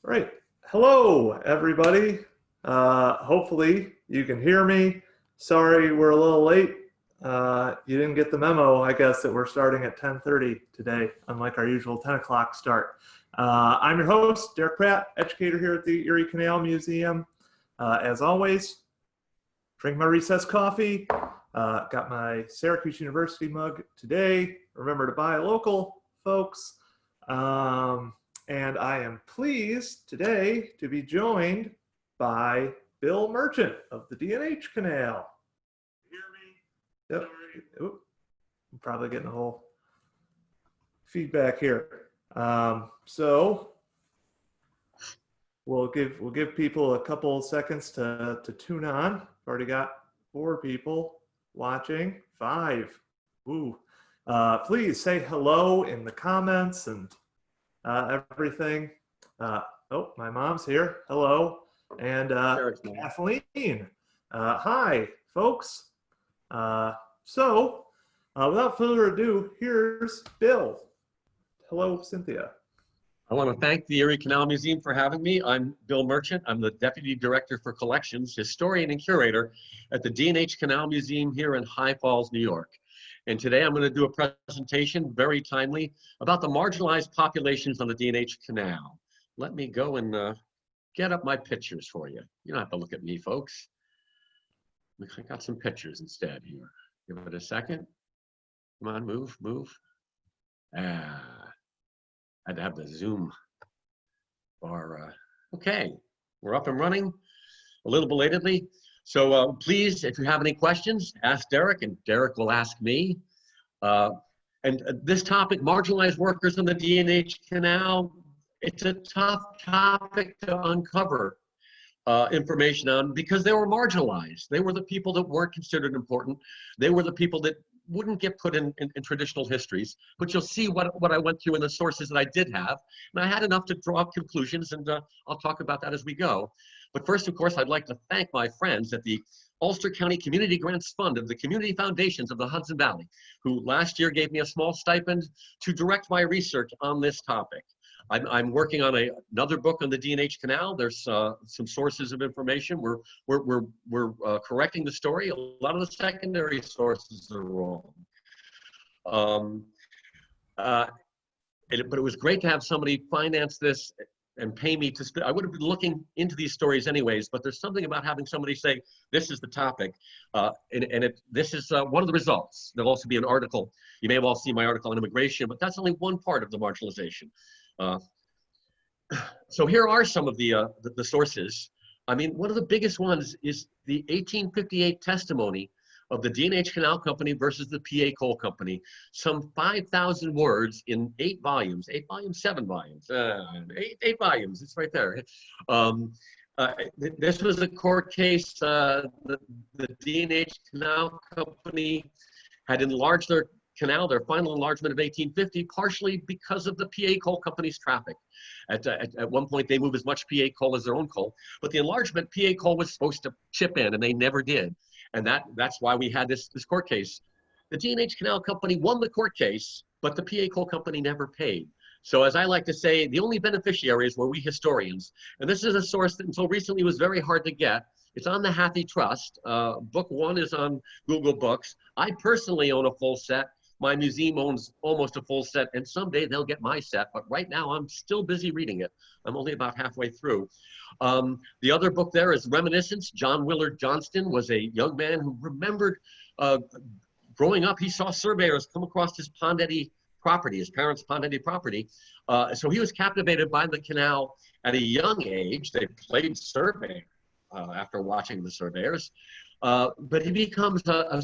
All right. Hello, everybody. Hopefully you can hear me. Sorry, we're a little late. You didn't get the memo, I guess, that we're starting at 10:30 today, unlike our usual 10 o'clock start. I'm your host, Derek Pratt, educator here at the Erie Canal Museum. As always, drink my recess coffee. Got my Syracuse University mug today. Remember to buy local, folks. And I am pleased today to be joined by Bill Merchant of the D&H Canal. You hear me? Yep. Oop. I'm probably getting a whole feedback here. So we'll give people a couple seconds to tune on. Already got 4 people watching. 5. Ooh. Please say hello in the comments and everything. Oh, my mom's here. Hello. And Kathleen. Hi, folks. So without further ado, here's Bill. Hello, Cynthia. I want to thank the Erie Canal Museum for having me. I'm Bill Merchant. I'm the Deputy Director for Collections, Historian and Curator at the D&H Canal Museum here in High Falls, New York. And today I'm going to do a presentation, very timely, about the marginalized populations on the D&H Canal. Let me go and get up my pictures for you. You don't have to look at me, folks. I got some pictures instead here. Give it a second. Come on, move. I had to have the Zoom bar. Okay, we're up and running a little belatedly. So please, if you have any questions, ask Derek, and Derek will ask me. And this topic, marginalized workers on the D&H Canal, it's a tough topic to uncover information on because they were marginalized. They were the people that weren't considered important. They were the people that wouldn't get put in traditional histories. But you'll see what I went through in the sources that I did have. And I had enough to draw up conclusions, and I'll talk about that as we go. But first, of course, I'd like to thank my friends at the Ulster County Community Grants Fund of the Community Foundations of the Hudson Valley, who last year gave me a small stipend to direct my research on this topic. I'm working on another book on the D&H Canal. There's some sources of information. We're correcting the story. A lot of the secondary sources are wrong. But it was great to have somebody finance this and pay me to, I would have been looking into these stories anyways, but there's something about having somebody say, this is the topic, this is one of the results. There'll also be an article. You may have all seen my article on immigration, but that's only one part of the marginalization. So here are some of the sources. I mean, one of the biggest ones is the 1858 testimony of the D&H Canal Company versus the PA Coal Company. Some 5,000 words in 8 volumes, 8 volumes, 7 volumes, 8 volumes, it's right there. This was a court case. The D&H Canal Company had enlarged their canal, their final enlargement of 1850, partially because of the PA Coal Company's traffic. At one point, they moved as much PA coal as their own coal, but the enlargement, PA coal was supposed to chip in, and they never did. And that's why we had this court case. The D&H Canal Company won the court case, but the PA Coal Company never paid. So as I like to say, the only beneficiaries were we historians. And this is a source that until recently was very hard to get. It's on the Hathi Trust. Book 1 is on Google Books. I personally own a full set. My museum owns almost a full set, and someday they'll get my set, but right now I'm still busy reading it. I'm only about halfway through. The other book there is Reminiscence. John Willard Johnston was a young man who remembered growing up, he saw surveyors come across his Pond-Eddy property, his parents' Pond-Eddy property. So he was captivated by the canal at a young age. They played surveyor after watching the surveyors. But he becomes a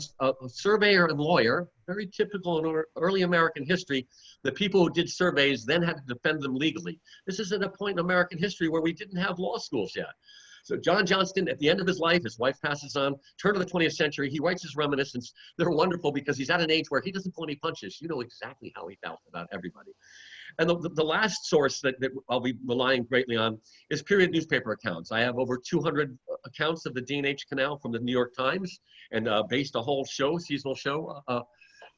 surveyor and lawyer, very typical in early American history. The people who did surveys then had to defend them legally. This is at a point in American history where we didn't have law schools yet. So John Johnston, at the end of his life, his wife passes on, turn of the 20th century, he writes his Reminiscence. They're wonderful because he's at an age where he doesn't pull any punches. You know exactly how he felt about everybody. And the last source that I'll be relying greatly on is period newspaper accounts. I have over 200 accounts of the D&H Canal from the New York Times, and based a whole show, seasonal show,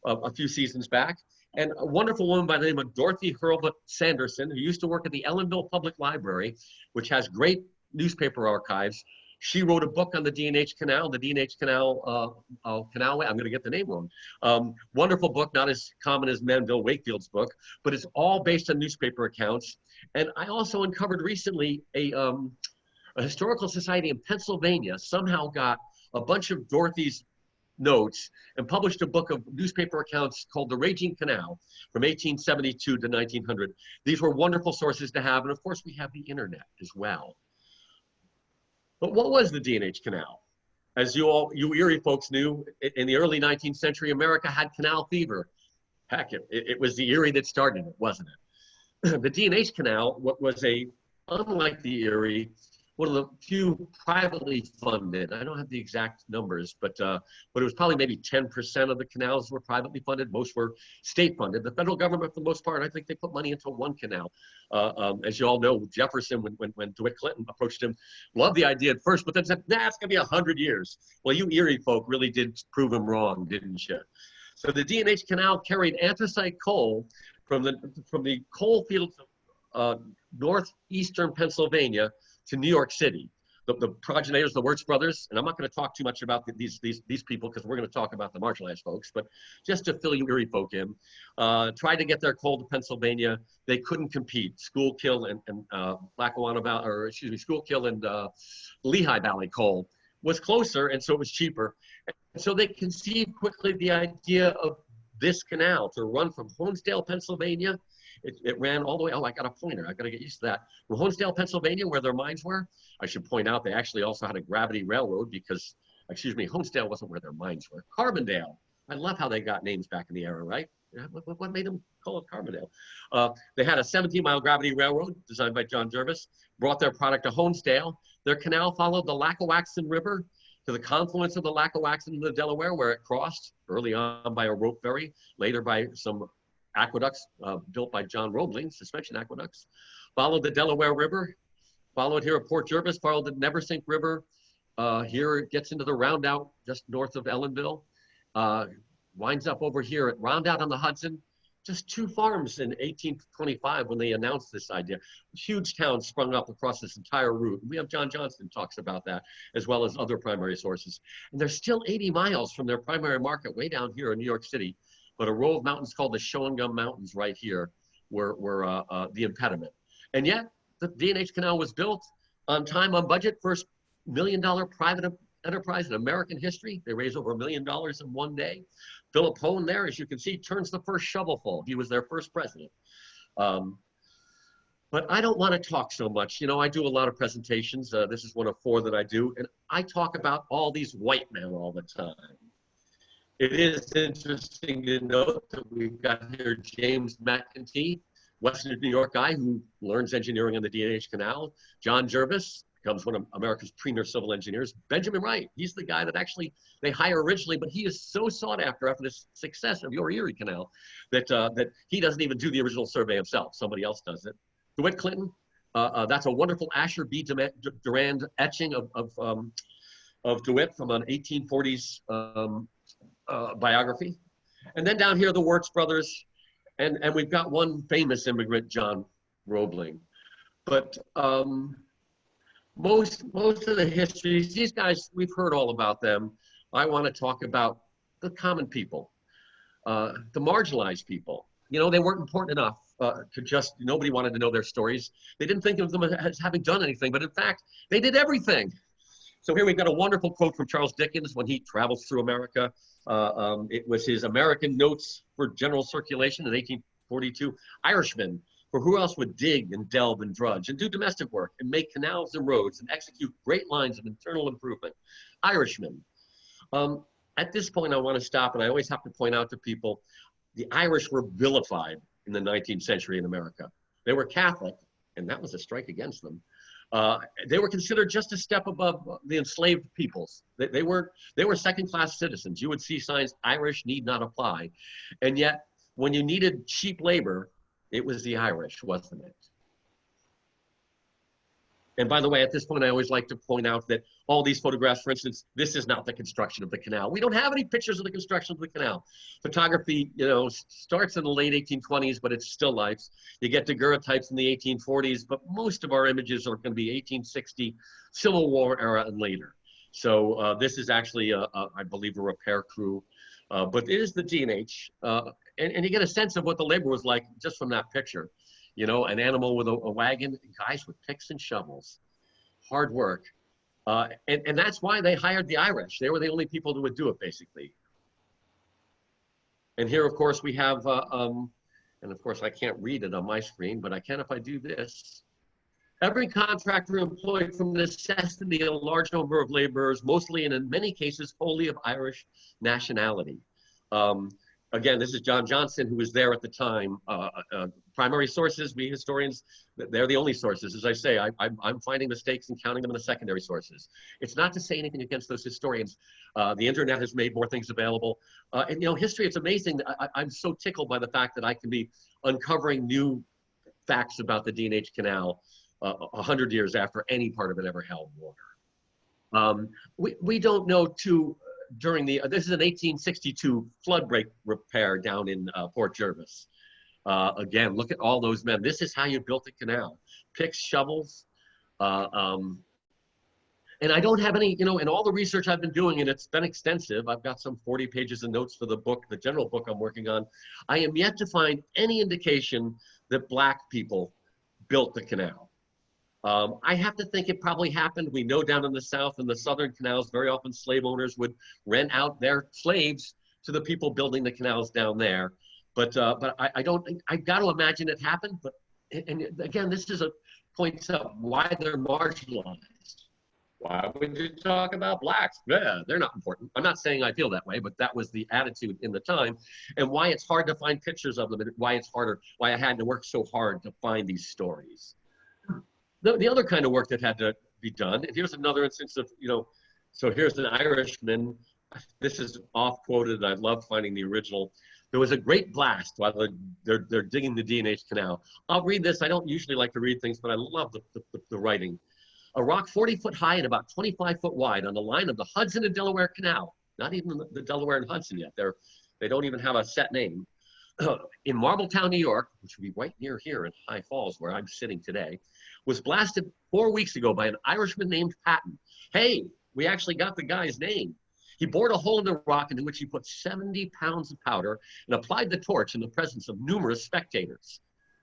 a few seasons back. And a wonderful woman by the name of Dorothy Hurlbut Sanderson, who used to work at the Ellenville Public Library, which has great newspaper archives. She wrote a book on the D&H Canal, the D&H Canal Canalway. I'm going to get the name wrong. Wonderful book, not as common as Manville Wakefield's book, but it's all based on newspaper accounts. And I also uncovered recently a historical society in Pennsylvania somehow got a bunch of Dorothy's notes and published a book of newspaper accounts called The Raging Canal from 1872 to 1900. These were wonderful sources to have. And of course, we have the internet as well. But what was the D&H Canal? As you Erie folks knew, in the early 19th century, America had canal fever. Heck, it was the Erie that started it, wasn't it? The D&H Canal was unlike the Erie, one of the few privately funded. I don't have the exact numbers, but it was probably maybe 10% of the canals were privately funded. Most were state funded. The federal government, for the most part, I think they put money into one canal. As you all know, Jefferson, when DeWitt Clinton approached him, loved the idea at first, but then said, nah, it's gonna be 100 years. Well, you Erie folk really did prove him wrong, didn't you? So the D&H Canal carried anthracite coal from the coal fields of northeastern Pennsylvania to New York City. The progenitors, the Wirtz brothers, and I'm not going to talk too much about these people because we're going to talk about the marginalized folks, but just to fill you Erie folk in, tried to get their coal to Pennsylvania. They couldn't compete. Schuylkill and Lackawanna Valley, or excuse me, Schuylkill and Lehigh Valley coal was closer, and so it was cheaper. And so they conceived quickly the idea of this canal to run from Honesdale, Pennsylvania. It ran all the way, oh, I got a pointer. I got to get used to that. From Honesdale, Pennsylvania, where their mines were, I should point out they actually also had a gravity railroad because, excuse me, Honesdale wasn't where their mines were. Carbondale. I love how they got names back in the era, right? What made them call it Carbondale? They had a 17-mile gravity railroad designed by John Jervis, brought their product to Honesdale. Their canal followed the Lackawaxen River to the confluence of the Lackawaxen and the Delaware, where it crossed early on by a rope ferry, later by some aqueducts built by John Roebling, suspension aqueducts, followed the Delaware River, followed here at Port Jervis, followed the Neversink River. Here it gets into the Roundout just north of Ellenville, winds up over here at Roundout on the Hudson. Just 2 farms in 1825 when they announced this idea. Huge towns sprung up across this entire route. We have John Johnston talks about that, as well as other primary sources. And they're still 80 miles from their primary market way down here in New York City. But a row of mountains called the Shawangum Mountains right here were the impediment. And yet, the D&H Canal was built on time, on budget, first $1 million private enterprise in American history. They raised over $1 million in one day. Philip Hone there, as you can see, turns the first shovelful. He was their first president. But I don't want to talk so much. You know, I do a lot of presentations. This is one of 4 that I do. And I talk about all these white men all the time. It is interesting to note that we've got here James McEntee, Western New York guy who learns engineering on the D&H Canal. John Jervis becomes one of America's premier civil engineers. Benjamin Wright, he's the guy that actually they hire originally, but he is so sought after the success of your Erie Canal that he doesn't even do the original survey himself. Somebody else does it. DeWitt Clinton, that's a wonderful Asher B. Durand etching of DeWitt from an 1840s biography. And then down here, the Wirtz brothers, and we've got one famous immigrant, John Roebling. But most of the histories, these guys, we've heard all about them. I want to talk about the common people, the marginalized people. You know, they weren't important enough nobody wanted to know their stories. They didn't think of them as having done anything, but in fact, they did everything. So here we've got a wonderful quote from Charles Dickens when he travels through America. It was his American Notes for General Circulation in 1842. Irishmen, for who else would dig and delve and drudge and do domestic work and make canals and roads and execute great lines of internal improvement? Irishmen. At this point, I want to stop, and I always have to point out to people, the Irish were vilified in the 19th century in America. They were Catholic, and that was a strike against them. They were considered just a step above the enslaved peoples. They were second-class citizens. You would see signs, Irish need not apply. And yet, when you needed cheap labor, it was the Irish, wasn't it? And by the way, at this point, I always like to point out that all these photographs, for instance, this is not the construction of the canal. We don't have any pictures of the construction of the canal. Photography, starts in the late 1820s, but it's still lifes. You get daguerreotypes in the 1840s, but most of our images are going to be 1860, Civil War era and later. So this is actually, I believe, a repair crew. But it is the D&H. And you get a sense of what the labor was like just from that picture. An animal with a wagon, guys with picks and shovels, hard work. And that's why they hired the Irish. They were the only people who would do it, basically. And here, of course, we have, and of course, I can't read it on my screen, but I can if I do this. Every contractor employed from necessity a large number of laborers, mostly and in many cases wholly of Irish nationality. Again, this is John Johnson, who was there at the time. Primary sources, we historians, they're the only sources. As I say, I'm finding mistakes and counting them in the secondary sources. It's not to say anything against those historians. The internet has made more things available. And history, it's amazing. I'm so tickled by the fact that I can be uncovering new facts about the D&H Canal 100 years after any part of it ever held water. We don't know this is an 1862 flood break repair down in Port Jervis. Again, look at all those men. This is how you built the canal. Picks, shovels. And I don't have any, in all the research I've been doing, and it's been extensive, I've got some 40 pages of notes for the book, the general book I'm working on. I am yet to find any indication that Black people built the canal. I have to think it probably happened. We know down in the South, in the Southern canals, very often slave owners would rent out their slaves to the people building the canals down there. But I don't think, I've got to imagine it happened. But, and again, this is points out why they're marginalized. Why would you talk about Blacks? Yeah, they're not important. I'm not saying I feel that way, but that was the attitude in the time, and why it's hard to find pictures of them, and why I had to work so hard to find these stories. The other kind of work that had to be done, and here's another instance of, so here's an Irishman. This is off-quoted. I love finding the original. There was a great blast while they're digging the D&H Canal. I'll read this. I don't usually like to read things, but I love the writing. A rock 40 foot high and about 25 foot wide on the line of the Hudson and Delaware Canal. Not even the Delaware and Hudson yet. They don't even have a set name. In Marbletown, New York, which would be right near here in High Falls, where I'm sitting today, was blasted 4 weeks ago by an Irishman named Patton. Hey, we actually got the guy's name. He bored a hole in the rock into which he put 70 pounds of powder and applied the torch in the presence of numerous spectators.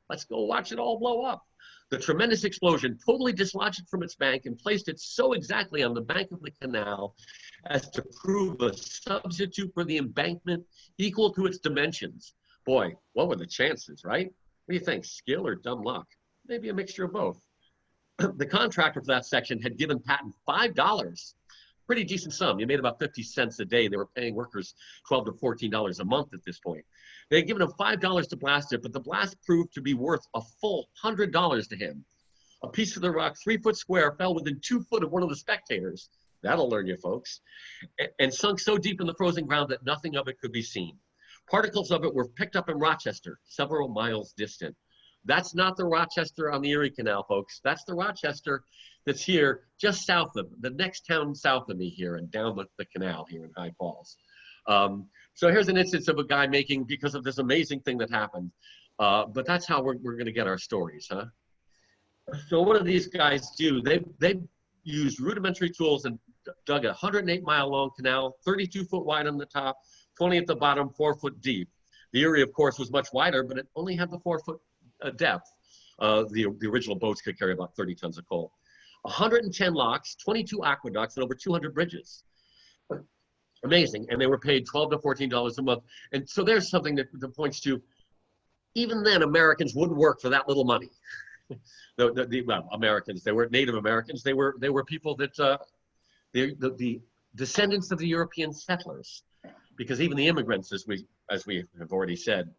Let's go watch it all blow up. The tremendous explosion totally dislodged it from its bank and placed it so exactly on the bank of the canal as to prove a substitute for the embankment equal to its dimensions. Boy, what were the chances, right? What do you think, skill or dumb luck? Maybe a mixture of both. The contractor for that section had given Patton $5, pretty decent sum. You made about 50 cents a day. They were paying workers $12 to $14 a month at this point. They had given him $5 to blast it, but the blast proved to be worth a full $100 to him. A piece of the rock 3 foot square fell within 2 foot of one of the spectators. That'll learn you, folks. And sunk so deep in the frozen ground that nothing of it could be seen. Particles of it were picked up in Rochester, several miles distant. That's not the Rochester on the Erie Canal, folks. That's the Rochester that's here just south of the next town south of me here and down the canal here in High Falls. So here's an instance of a guy making, because of this amazing thing that happened. But that's how we're going to get our stories, huh? So what do these guys do? They used rudimentary tools and dug a 108-mile long canal, 32 foot wide on the top, 20 at the bottom, 4 foot deep. The Erie, of course, was much wider, but it only had the 4 foot depth. The original boats could carry about 30 tons of coal. 110 locks, 22 aqueducts, and over 200 bridges. Amazing. And they were paid $12 to $14 a month. And so there's something that points to, even then, Americans wouldn't work for that little money. Well, Americans, they weren't Native Americans. They were people that, the descendants of the European settlers, because even the immigrants, as we have already said,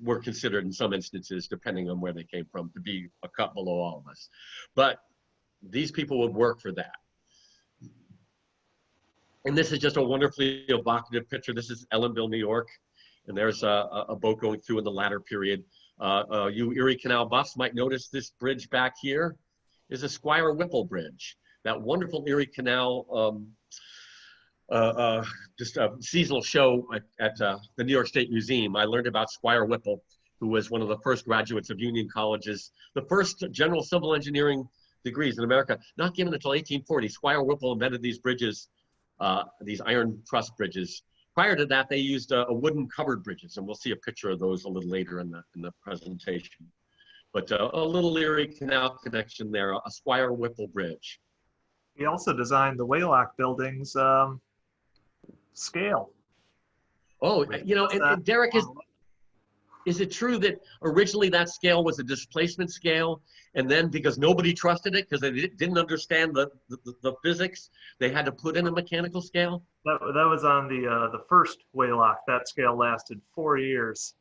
were considered in some instances, depending on where they came from, to be a cut below all of us. But these people would work for that. And this is just a wonderfully evocative picture. This is Ellenville, New York. And there's a boat going through in the latter period. You Erie Canal buffs might notice this bridge back here. is the Squire Whipple Bridge, that wonderful Erie Canal just a seasonal show at the New York State Museum. I learned about Squire Whipple, who was one of the first graduates of Union colleges, the first general civil engineering degrees in America, not given until 1840. Squire Whipple invented these bridges, these iron truss bridges. Prior to that, they used a wooden covered bridges, and we'll see a picture of those a little later in the presentation. But a little Erie Canal connection there, a Squire Whipple Bridge. He also designed the Waylock building's scale. Oh, you know, and Derek, is it true that originally that scale was a displacement scale, and then because nobody trusted it because they didn't understand the physics, they had to put in a mechanical scale? That was on the first Waylock. That scale lasted 4 years.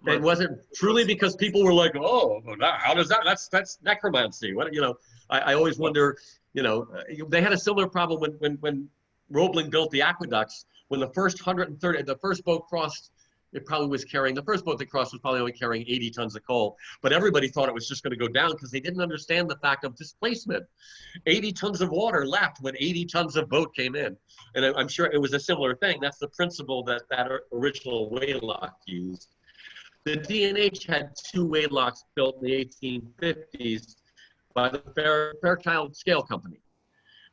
And was it truly because people were like, oh, how does that? That's necromancy. What, you know? I always wonder. You know, they had a similar problem when Roebling built the aqueducts. When the first 130, the first boat crossed, it probably was carrying, the first boat that crossed was probably only carrying 80 tons of coal. But everybody thought it was just going to go down because they didn't understand the fact of displacement. 80 tons of water left when 80 tons of boat came in. And I'm sure it was a similar thing. That's the principle that original Waylock used. The D&H had 2 Waylocks built in the 1850s by the Fairchild Scale Company.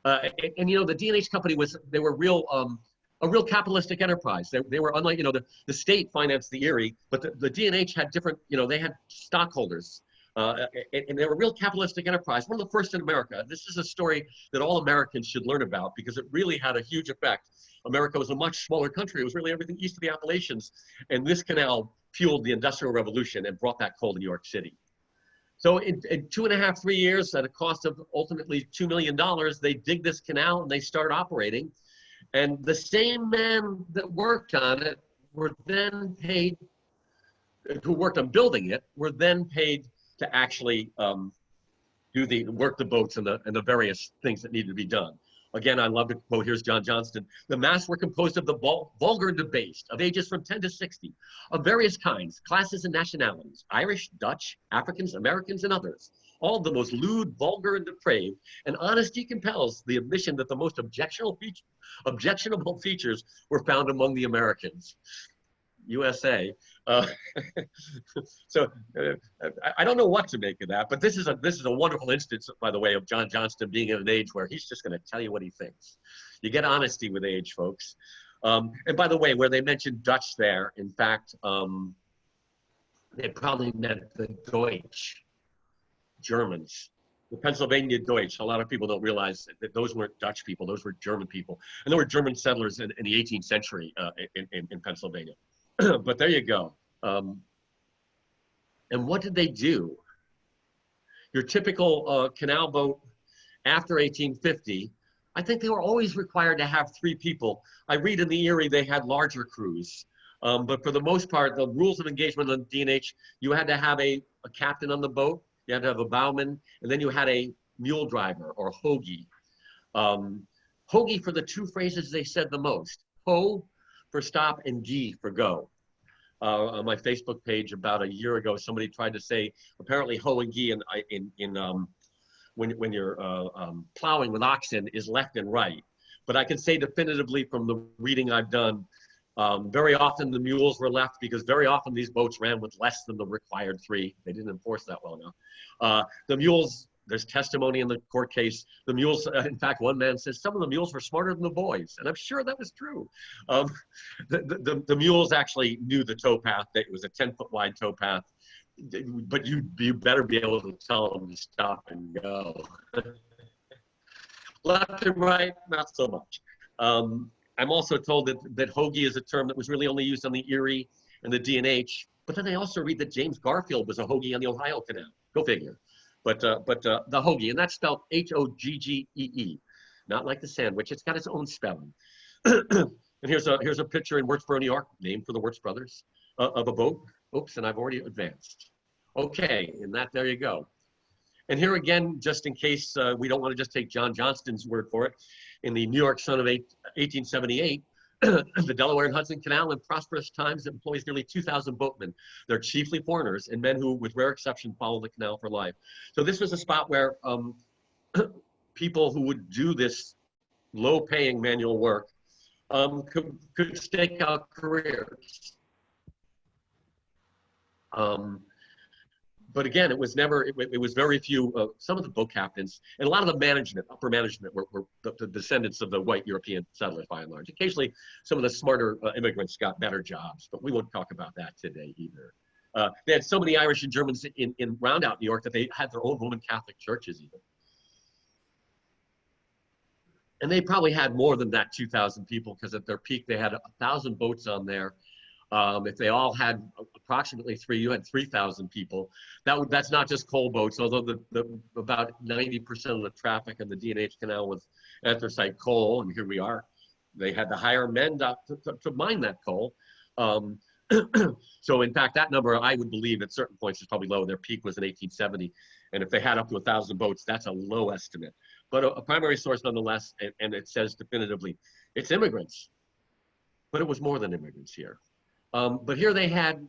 And you know, the D&H company they were a real capitalistic enterprise. They were unlike, you know, the state financed the Erie, but the D&H had different, you know, they had stockholders. And they were a real capitalistic enterprise, one of the first in America. This is a story that all Americans should learn about because it really had a huge effect. America was a much smaller country. It was really everything east of the Appalachians. And this canal fueled the Industrial Revolution and brought that coal to New York City. So in 2.5, 3 years, at a cost of ultimately $2 million, they dig this canal and they start operating. And the same men that worked on it were then paid, who worked on building it, were then paid to actually work the boats and the various things that needed to be done. Again, I love to quote, here's John Johnston. The mass were composed of the vulgar and debased, of ages from 10 to 60, of various kinds, classes and nationalities, Irish, Dutch, Africans, Americans, and others. All the most lewd, vulgar, and depraved, and honesty compels the admission that the most objectionable features were found among the Americans. USA. So I don't know what to make of that, but this is a wonderful instance, by the way, of John Johnston being at an age where he's just going to tell you what he thinks. You get honesty with age, folks. And by the way, where they mentioned Dutch there, in fact, they probably meant the Deutsch, Germans. The Pennsylvania Deutsch, a lot of people don't realize that those weren't Dutch people, those were German people. And there were German settlers in the 18th century in Pennsylvania. But there you go. And what did they do? Your typical canal boat after 1850, I think they were always required to have 3 people. I read in the Erie they had larger crews. But for the most part, the rules of engagement on D&H, you had to have a captain on the boat, you had to have a bowman, and then you had a mule driver or hoagie. Hoagie for the 2 phrases they said the most. Ho for stop and gee for go. On my Facebook page about a year ago, somebody tried to say apparently ho and gee when you're plowing with oxen is left and right. But I can say definitively from the reading I've done, very often the mules were left because very often these boats ran with less than the required 3. They didn't enforce that well enough. The mules, there's testimony in the court case. The mules, in fact, one man says some of the mules were smarter than the boys, and I'm sure that was true. The mules actually knew the towpath. It was a 10-foot wide towpath, but you better be able to tell them to stop and go. Left and right, not so much. I'm also told that hoagie is a term that was really only used on the Erie and the D&H, but then I also read that James Garfield was a hoagie on the Ohio Canal. Go figure. But the hoagie, and that's spelled H-O-G-G-E-E, not like the sandwich. It's got its own spelling. And here's a picture in Würzburg, New York, named for the Wirtz brothers, of a boat. Oops, and I've already advanced. Okay, and there you go. And here again, just in case we don't want to just take John Johnston's word for it, in the New York Sun of 1878, The Delaware and Hudson Canal in prosperous times employs nearly 2,000 boatmen. They're chiefly foreigners and men who, with rare exception, follow the canal for life. So this was a spot where people who would do this low-paying manual work could stake out careers. But again, it was never, it was very few, some of the boat captains and a lot of the management, upper management were the descendants of the white European settlers by and large. Occasionally, some of the smarter immigrants got better jobs, but we won't talk about that today either. They had so many Irish and Germans in round out New York that they had their own Roman Catholic churches even. And they probably had more than that 2,000 people because at their peak, they had 1,000 boats on there. If they all had approximately you had 3,000 people. That's not just coal boats, although about 90% of the traffic in the D&H Canal was anthracite coal, and here we are. They had to hire men to mine that coal. So in fact, that number, I would believe at certain points is probably low. Their peak was in 1870. And if they had up to 1,000 boats, that's a low estimate. But a primary source nonetheless, and it says definitively, it's immigrants. But it was more than immigrants here. But here they had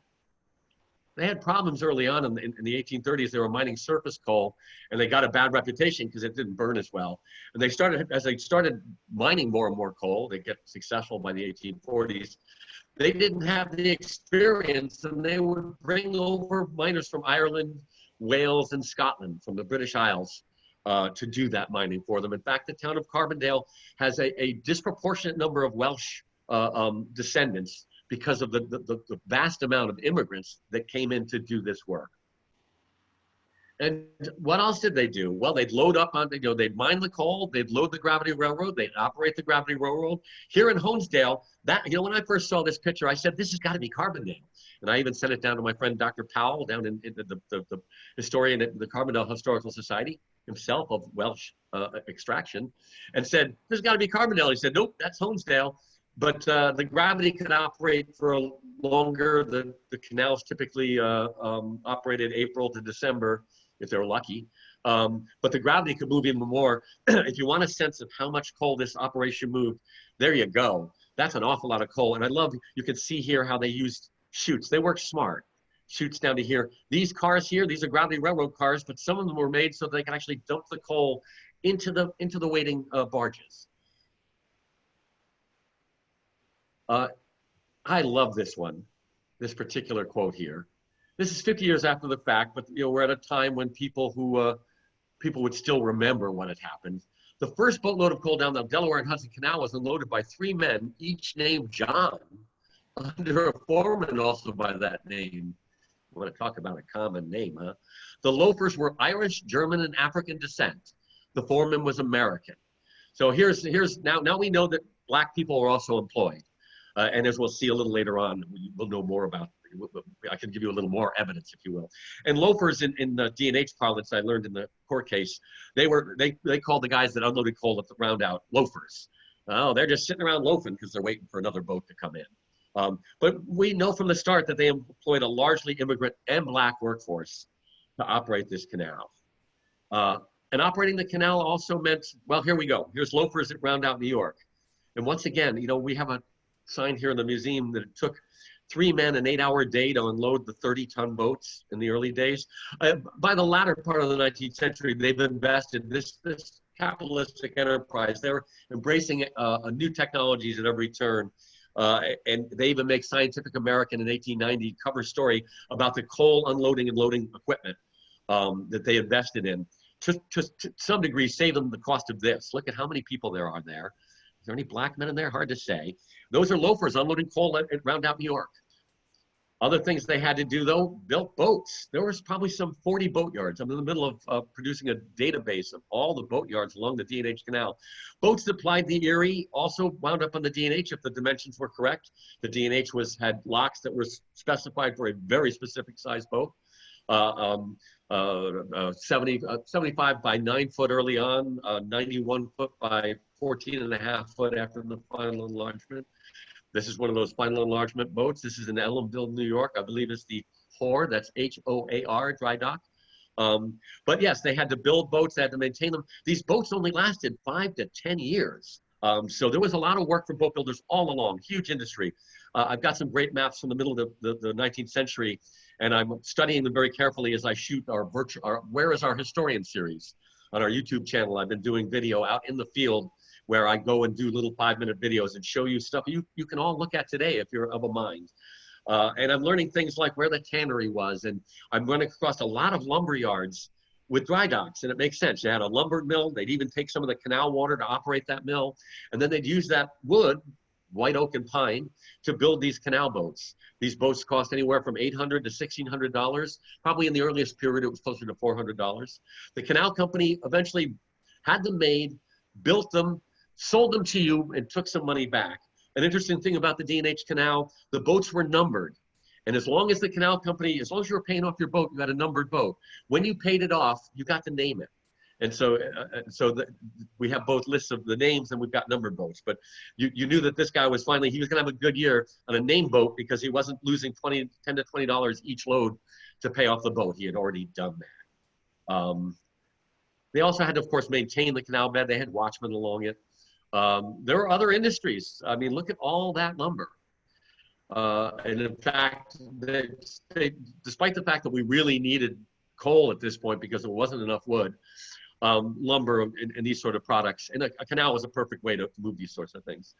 problems early on in the 1830s. They were mining surface coal, and they got a bad reputation because it didn't burn as well. And they started, as they started mining more and more coal, they get successful by the 1840s. They didn't have the experience, and they would bring over miners from Ireland, Wales, and Scotland, from the British Isles, to do that mining for them. In fact, the town of Carbondale has a disproportionate number of Welsh descendants because of the vast amount of immigrants that came in to do this work. And what else did they do? Well, they'd load up on, they'd mine the coal, they'd load the gravity railroad, they'd operate the gravity railroad. Here in Honesdale, when I first saw this picture, I said, this has got to be Carbondale. And I even sent it down to my friend, Dr. Powell, down in the historian at the Carbondale Historical Society, himself of Welsh extraction, and said, this has got to be Carbondale. He said, nope, that's Honesdale. But the gravity could operate for longer. The canals typically operated April to December, if they're lucky. But the gravity could move even more. If you want a sense of how much coal this operation moved, there you go. That's an awful lot of coal. And I love, you can see here how they used chutes. They worked smart. Chutes down to here. These cars here, these are gravity railroad cars, but some of them were made so they can actually dump the coal into the waiting barges. I love this one, this particular quote here. This is 50 years after the fact, but we're at a time when people would still remember what had happened. The first boatload of coal down the Delaware and Hudson Canal was unloaded by 3 men, each named John, under a foreman also by that name. I want to talk about a common name, huh? The loafers were Irish, German, and African descent. The foreman was American. So now we know that Black people are also employed. And as we'll see a little later on, we'll know more about, I can give you a little more evidence, if you will. And loafers in the D&H parlance I learned in the court case, they called the guys that unloaded coal at the round out loafers. Oh, they're just sitting around loafing because they're waiting for another boat to come in. But we know from the start that they employed a largely immigrant and Black workforce to operate this canal. And operating the canal also meant, well, here we go. Here's loafers at round out New York. And once again, we have a sign here in the museum that it took 3 men an 8-hour day to unload the 30-ton boats in the early days. By the latter part of the 19th century, they've invested this capitalistic enterprise. They're embracing new technologies at every turn. And they even make Scientific American in 1890 cover story about the coal unloading and loading equipment that they invested in to some degree save them the cost of this. Look at how many people there are there. Is there any Black men in there? Hard to say. Those are loafers unloading coal at round out New York. Other things they had to do, though, built boats. There was probably some 40 boatyards. I'm in the middle of producing a database of all the boatyards along the D&H Canal. Boats that plied the Erie also wound up on the D&H if the dimensions were correct. The D&H had locks that were specified for a very specific size boat. 75 by 9 foot early on, 91 foot by 14.5 foot after the final enlargement. This is one of those final enlargement boats. This is in Ellenville, New York. I believe it's the HOAR, that's H-O-A-R, dry dock. But yes, they had to build boats, they had to maintain them. These boats only lasted 5 to 10 years So there was a lot of work for boat builders all along, huge industry. I've got some great maps from the middle of the 19th century, and I'm studying them very carefully as I shoot our Where is Our Historian series on our YouTube channel. I've been doing video out in the field where I go and do little 5-minute videos and show you stuff you can all look at today if you're of a mind. And I'm learning things like where the tannery was, and I'm running across a lot of lumber yards with dry docks, and it makes sense. They had a lumber mill. They'd even take some of the canal water to operate that mill, and then they'd use that wood, white oak and pine, to build these canal boats. These boats cost anywhere from $800 to $1,600. Probably in the earliest period, it was closer to $400. The canal company eventually had them made, built them, sold them to you, and took some money back. An interesting thing about the D&H Canal, the boats were numbered. And as long as the canal company, as long as you were paying off your boat, you had a numbered boat. When you paid it off, you got to name it. And so, we have both lists of the names and we've got numbered boats. But you knew that this guy was finally, he was going to have a good year on a name boat because he wasn't losing $10 to $20 each load to pay off the boat. He had already done that. They also had to, of course, maintain the canal bed. They had watchmen along it. There were other industries. I mean, look at all that lumber. And in fact, despite the fact that we really needed coal at this point because there wasn't enough wood, lumber and these sort of products, and a canal was a perfect way to move these sorts of things.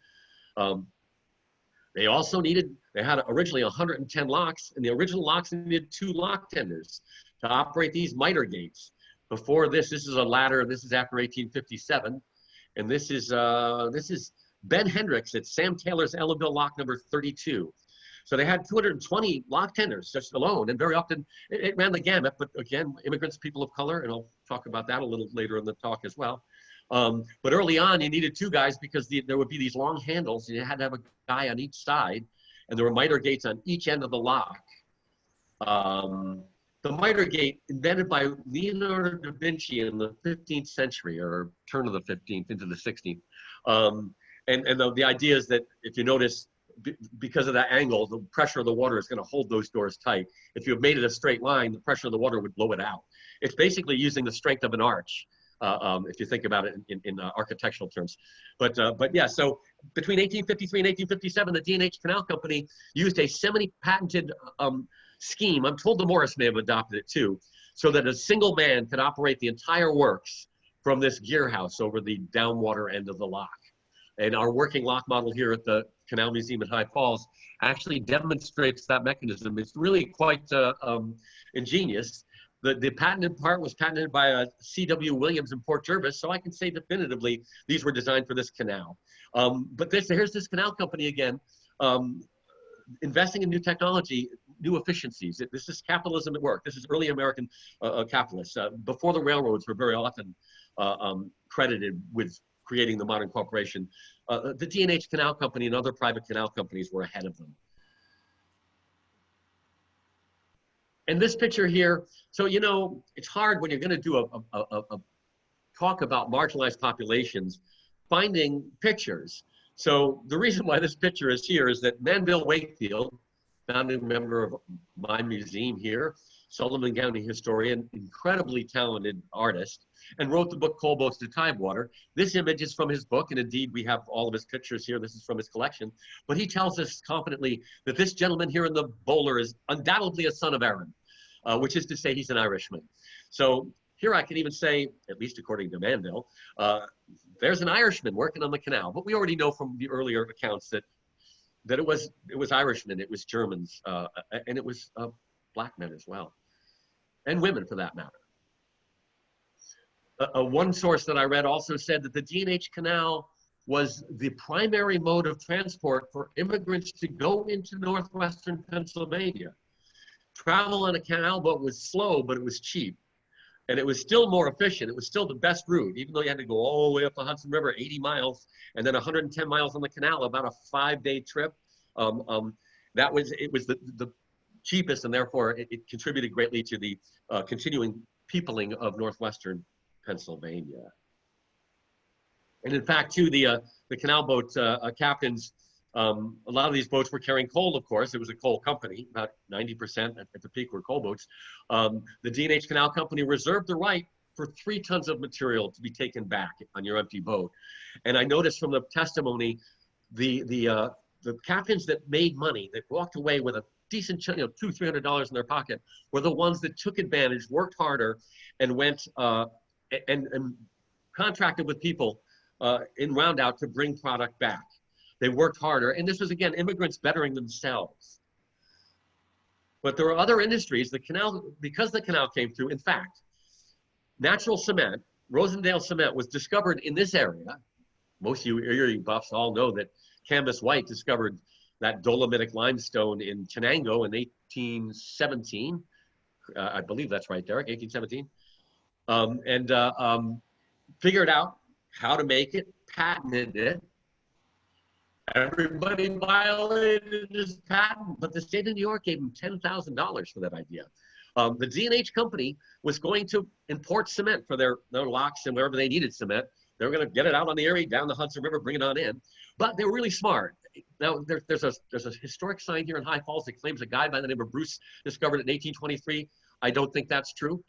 They also they had originally 110 locks, and the original locks needed 2 lock tenders to operate these miter gates. Before this is a ladder. This is after 1857, and this is Ben Hendricks at Sam Taylor's Ellaville lock number 32. So they had 220 lock tenders just alone, and very often it ran the gamut. But again, immigrants, people of color, and I'll talk about that a little later in the talk as well. But early on, you needed 2 guys because there would be these long handles, and you had to have a guy on each side, and there were miter gates on each end of the lock. The miter gate, invented by Leonardo da Vinci in the 15th century, or turn of the 15th into the 16th. And the idea is that if you notice, because of that angle, the pressure of the water is going to hold those doors tight. If you have made it a straight line, the pressure of the water would blow it out. It's basically using the strength of an arch, if you think about it in architectural terms. But yeah, so between 1853 and 1857, the D&H Canal Company used a semi-patented scheme. I'm told the Morris may have adopted it too, so that a single man could operate the entire works from this gear house over the downwater end of the lock. And our working lock model here at the Canal Museum at High Falls actually demonstrates that mechanism. It's really quite ingenious. The patented part was patented by C.W. Williams in Port Jervis, so I can say definitively these were designed for this canal. But here's this canal company again, investing in new technology, new efficiencies. This is capitalism at work. This is early American capitalists. Before the railroads were very often credited with creating the modern corporation. The D&H Canal Company and other private canal companies were ahead of them. And this picture here, so you know, it's hard when you're going to do a talk about marginalized populations, finding pictures. So the reason why this picture is here is that Manville Wakefield, founding member of my museum here, Sullivan County historian, incredibly talented artist, and wrote the book Coal Boats to Tidewater. This image is from his book, and indeed we have all of his pictures here. This is from his collection. But he tells us confidently that this gentleman here in the bowler is undoubtedly a son of Erin, which is to say he's an Irishman. So here I can even say, at least according to Manville, there's an Irishman working on the canal. But we already know from the earlier accounts that it was Irishmen, it was Germans, and it was Black men as well, and women for that matter. One source that I read also said that the D&H Canal was the primary mode of transport for immigrants to go into northwestern Pennsylvania. Travel on a canal boat was slow, but it was cheap. And it was still more efficient. It was still the best route, even though you had to go all the way up the Hudson River, 80 miles, and then 110 miles on the canal, about a 5-day trip. It was the cheapest, and therefore it contributed greatly to the continuing peopling of northwestern Pennsylvania. And in fact, too, the canal boat captains, a lot of these boats were carrying coal, of course. It was a coal company. About 90% at the peak were coal boats. The D&H Canal Company reserved the right for 3 tons of material to be taken back on your empty boat. And I noticed from the testimony, the captains that made money, that walked away with a decent, $200, $300 in their pocket, were the ones that took advantage, worked harder, and went and contracted with people in round out to bring product back. They worked harder, and this was, again, immigrants bettering themselves. But there are other industries. The canal, because the canal came through, in fact, natural cement, Rosendale cement, was discovered in this area. Most of you Erie buffs all know that Canvas White discovered that dolomitic limestone in Chenango in 1817. I believe that's right, Derek, 1817. Figured out how to make it, patented it. Everybody violated his patent, but the state of New York gave him $10,000 for that idea. The D&H company was going to import cement for their locks and wherever they needed cement. They were going to get it out on the Erie, down the Hudson River, bring it on in. But they were really smart. Now, there's a historic sign here in High Falls that claims a guy by the name of Bruce discovered it in 1823. I don't think that's true.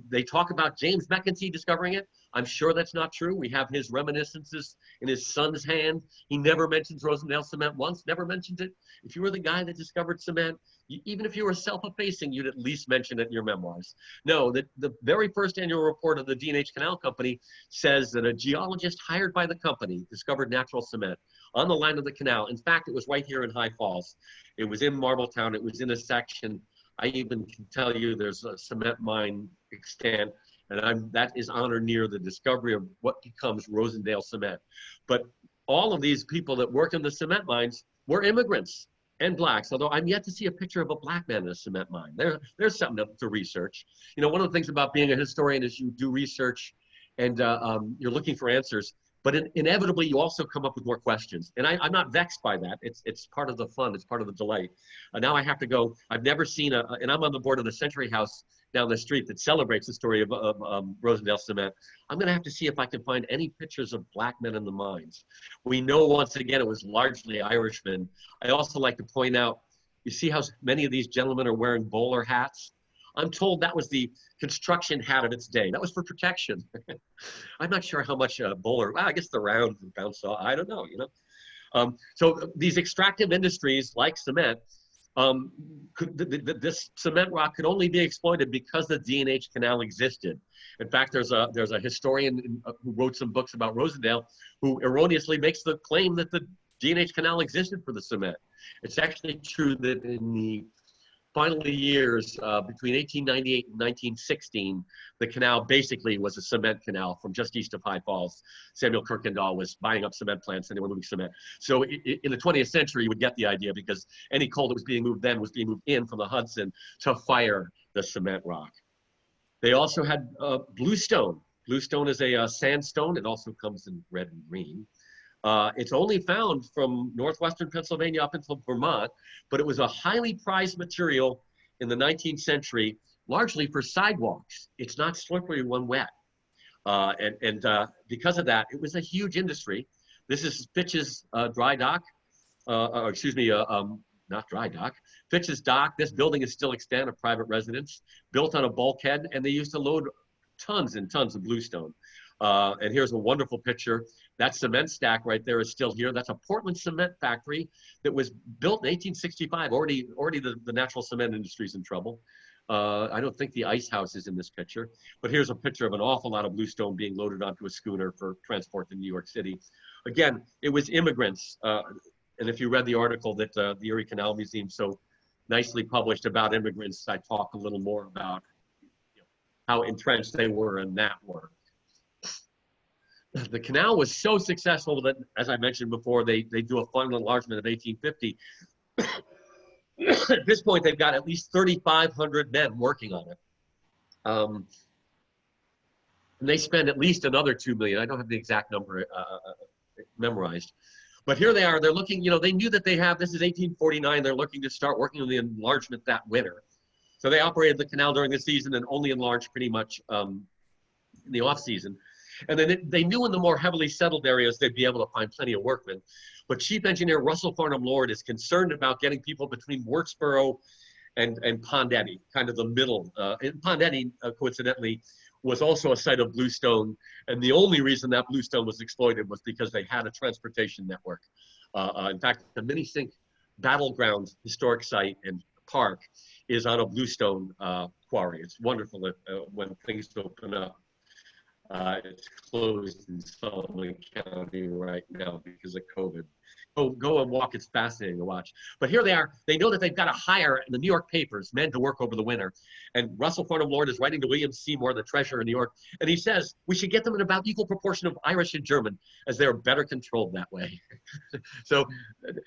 They talk about James McEntee discovering it. I'm sure that's not true. We have his reminiscences in his son's hand. He never mentions Rosendale cement once, never mentioned it. If you were the guy that discovered cement, even if you were self-effacing, you'd at least mention it in your memoirs. No, the very first annual report of the D&H Canal Company says that a geologist hired by the company discovered natural cement on the line of the canal. In fact, it was right here in High Falls. It was in Marbletown. It was in a section. I even can tell you there's a cement mine extant, and that is on or near the discovery of what becomes Rosendale cement. But all of these people that work in the cement mines were immigrants and blacks, although I'm yet to see a picture of a black man in a cement mine. There's something to research. You know, one of the things about being a historian is you do research and you're looking for answers, but inevitably you also come up with more questions. And I'm not vexed by that. It's part of the fun, it's part of the delight. Now I have to go, I've never seen and I'm on the board of the Century House down the street that celebrates the story of Rosendale cement. I'm gonna have to see if I can find any pictures of black men in the mines. We know once again, it was largely Irishmen. I also like to point out, you see how many of these gentlemen are wearing bowler hats? I'm told that was the construction hat of its day. That was for protection. I'm not sure how much bowler, well, I guess the round and bounce off, I don't know, you know. So these extractive industries like cement, this cement rock could only be exploited because the D&H Canal existed. In fact, there's a historian who wrote some books about Rosendale who erroneously makes the claim that the D&H Canal existed for the cement. It's actually true that in the final years, between 1898 and 1916, the canal basically was a cement canal from just east of High Falls. Samuel Kirkendall was buying up cement plants and they were moving cement. So in the 20th century, you would get the idea because any coal that was being moved then was being moved in from the Hudson to fire the cement rock. They also had bluestone. Bluestone is a sandstone. It also comes in red and green. It's only found from northwestern Pennsylvania up until Vermont, but it was a highly prized material in the 19th century, largely for sidewalks. It's not slippery when wet. Because of that, it was a huge industry. This is Fitch's dry dock, not dry dock, Fitch's dock. This building is still extant, a private residence, built on a bulkhead, and they used to load tons and tons of bluestone. And here's a wonderful picture. That cement stack right there is still here. That's a Portland cement factory that was built in 1865. Already the natural cement industry is in trouble. I don't think the ice house is in this picture, but here's a picture of an awful lot of bluestone being loaded onto a schooner for transport to New York City. Again, it was immigrants. And if you read the article that the Erie Canal Museum so nicely published about immigrants, I talk a little more about how entrenched they were in that work. The canal was so successful that, as I mentioned before, they do a final enlargement of 1850. At this point, they've got at least 3,500 men working on it. And they spend at least another $2 million. I don't have the exact number memorized. But here they are. They're looking, they knew that this is 1849. They're looking to start working on the enlargement that winter. So they operated the canal during the season and only enlarged pretty much in the off season. And then they knew in the more heavily settled areas, they'd be able to find plenty of workmen. But Chief Engineer Russell Farnham Lord is concerned about getting people between Wirksboro and Pondetti, kind of the middle. And Pondetti, coincidentally, was also a site of bluestone. And the only reason that bluestone was exploited was because they had a transportation network. In fact, the Minisink Battleground Historic Site and Park is on a bluestone quarry. It's wonderful when things open up. It's closed in Sullivan County right now because of COVID. Go and walk. It's fascinating to watch. But here they are. They know that they've got to hire in the New York papers men to work over the winter. And Russell Farnham Lord is writing to William Seymour, the treasurer in New York, and he says we should get them in about equal proportion of Irish and German, as they're better controlled that way. So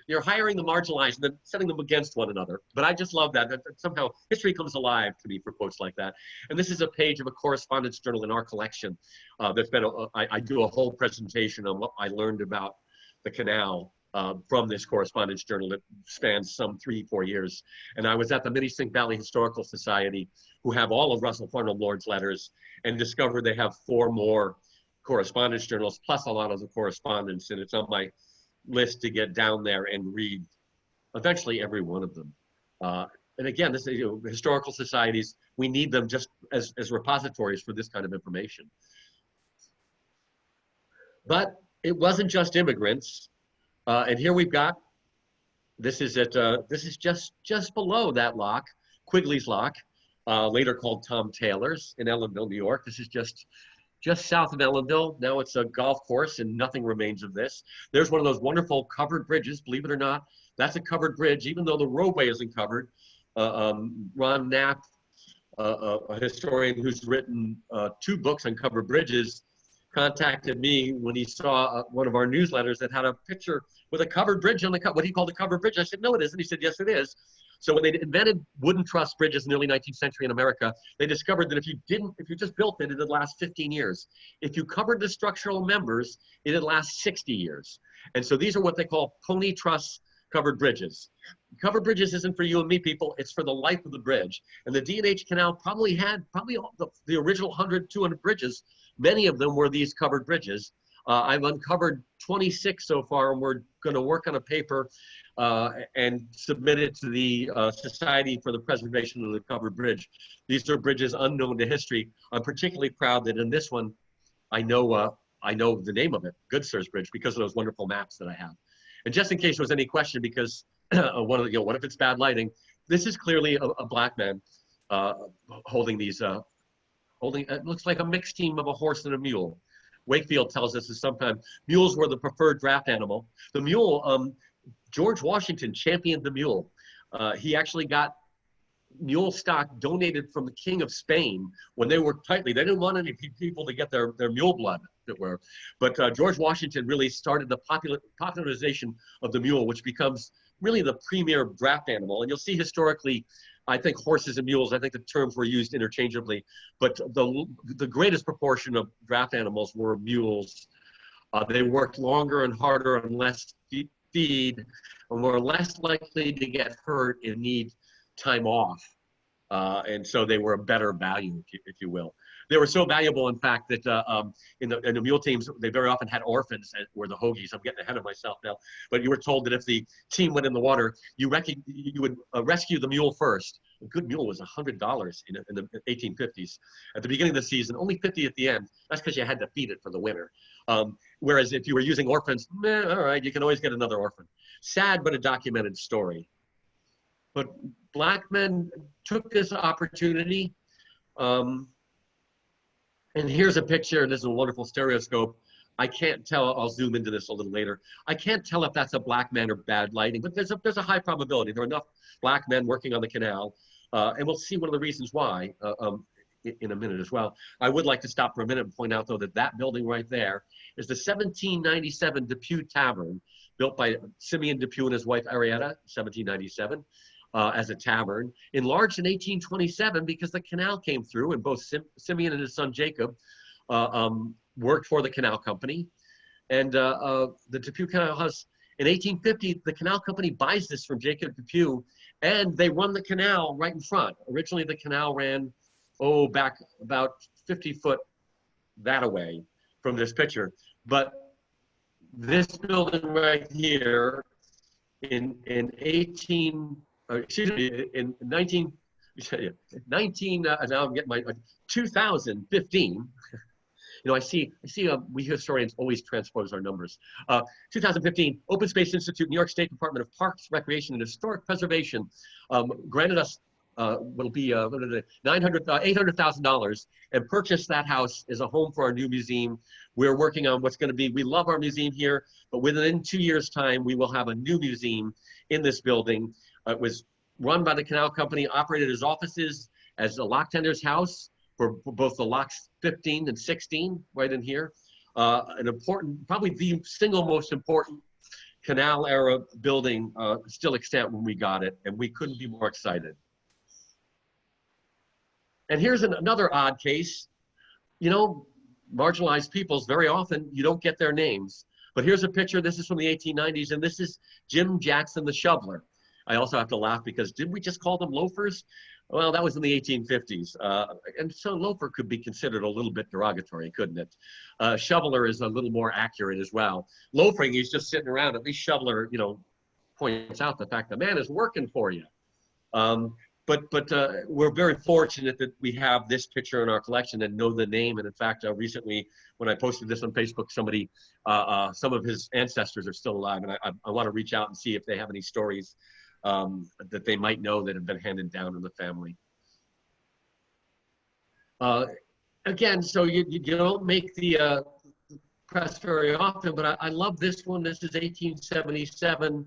you're hiring the marginalized and then setting them against one another. But I just love that somehow history comes alive to me for quotes like that. And this is a page of a correspondence journal in our collection. That's been I do a whole presentation on what I learned about the canal from this correspondence journal that spans some 3-4 years. And I was at the Minisink Valley Historical Society, who have all of Russell Farnham Lord's letters, and discovered they have 4 more correspondence journals, plus a lot of the correspondence. And it's on my list to get down there and read eventually every one of them. And again, this is, historical societies, we need them just as repositories for this kind of information. But it wasn't just immigrants. And here we've got, this is just below that lock, Quigley's Lock, later called Tom Taylor's in Ellenville, New York. This is just south of Ellenville. Now it's a golf course and nothing remains of this. There's one of those wonderful covered bridges, believe it or not. That's a covered bridge, even though the roadway isn't covered. Ron Knapp, a historian who's written 2 books on covered bridges, contacted me when he saw one of our newsletters that had a picture with a covered bridge on the what he called a covered bridge. I said, no, it isn't. He said, yes, it is. So when they invented wooden truss bridges in the early 19th century in America, they discovered that if you just built it, it'd last 15 years. If you covered the structural members, it'd last 60 years. And so these are what they call pony truss covered bridges. Covered bridges isn't for you and me, people. It's for the life of the bridge. And the D&H Canal probably had the original 100, 200 bridges. Many of them were these covered bridges. I've uncovered 26 so far, and we're going to work on a paper and submit it to the Society for the Preservation of the Covered Bridge. These are bridges unknown to history. I'm particularly proud that in this one, I know the name of it, Good Sirs Bridge, because of those wonderful maps that I have. And just in case there was any question, because what if it's bad lighting? This is clearly a black man holding these. It looks like a mixed team of a horse and a mule. Wakefield tells us that sometimes mules were the preferred draft animal. The mule, George Washington championed the mule. He actually got mule stock donated from the King of Spain when they worked tightly. They didn't want any people to get their mule blood, as it were. But George Washington really started the popularization of the mule, which becomes really the premier draft animal. And you'll see historically, I think horses and mules, I think the terms were used interchangeably, but the greatest proportion of draft animals were mules. They worked longer and harder and less feed, and were less likely to get hurt and need time off. And so they were a better value, if you will. They were so valuable, in fact, that in the mule teams, they very often had orphans were the hoagies. I'm getting ahead of myself now. But you were told that if the team went in the water, you would rescue the mule first. A good mule was $100 in the 1850s. At the beginning of the season, only 50 at the end. That's because you had to feed it for the winter. Whereas if you were using orphans, all right, you can always get another orphan. Sad, but a documented story. But black men took this opportunity. And here's a picture. This is a wonderful stereoscope. I can't tell. I'll zoom into this a little later. I can't tell if that's a black man or bad lighting, but there's a high probability. There are enough black men working on the canal, and we'll see one of the reasons why in a minute as well. I would like to stop for a minute and point out, though, that building right there is the 1797 Depew Tavern, built by Simeon Depew and his wife Arietta, 1797. As a tavern, enlarged in 1827 because the canal came through, and both Simeon and his son Jacob worked for the canal company. And the Depew Canal House, in 1850, the canal company buys this from Jacob Depew, and they run the canal right in front. Originally, the canal ran, back about 50 foot that away from this picture. But this building right here in 19 now I'm getting my 2015. I see we historians always transpose our numbers. 2015, Open Space Institute, New York State Department of Parks, Recreation, and Historic Preservation granted us will be $800,000 and purchased that house as a home for our new museum. We're working on what's going to be, we love our museum here, but within 2 years' time, we will have a new museum in this building. It was run by the Canal Company, operated as offices, as a lock tender's house for both the locks 15 and 16, right in here. An important, probably the single most important canal era building still extant when we got it, and we couldn't be more excited. And here's another odd case. Marginalized peoples, very often you don't get their names. But here's a picture, this is from the 1890s, and this is Jim Jackson the shoveler. I also have to laugh because did we just call them loafers? Well, that was in the 1850s. And so loafer could be considered a little bit derogatory, couldn't it? Shoveler is a little more accurate as well. Loafering, he's just sitting around. At least shoveler, points out the fact the man is working for you. But we're very fortunate that we have this picture in our collection and know the name. And in fact, recently, when I posted this on Facebook, somebody, some of his ancestors are still alive. And I want to reach out and see if they have any stories that they might know that have been handed down in the family. Again, so you don't make the press very often, but I love this one. This is 1877.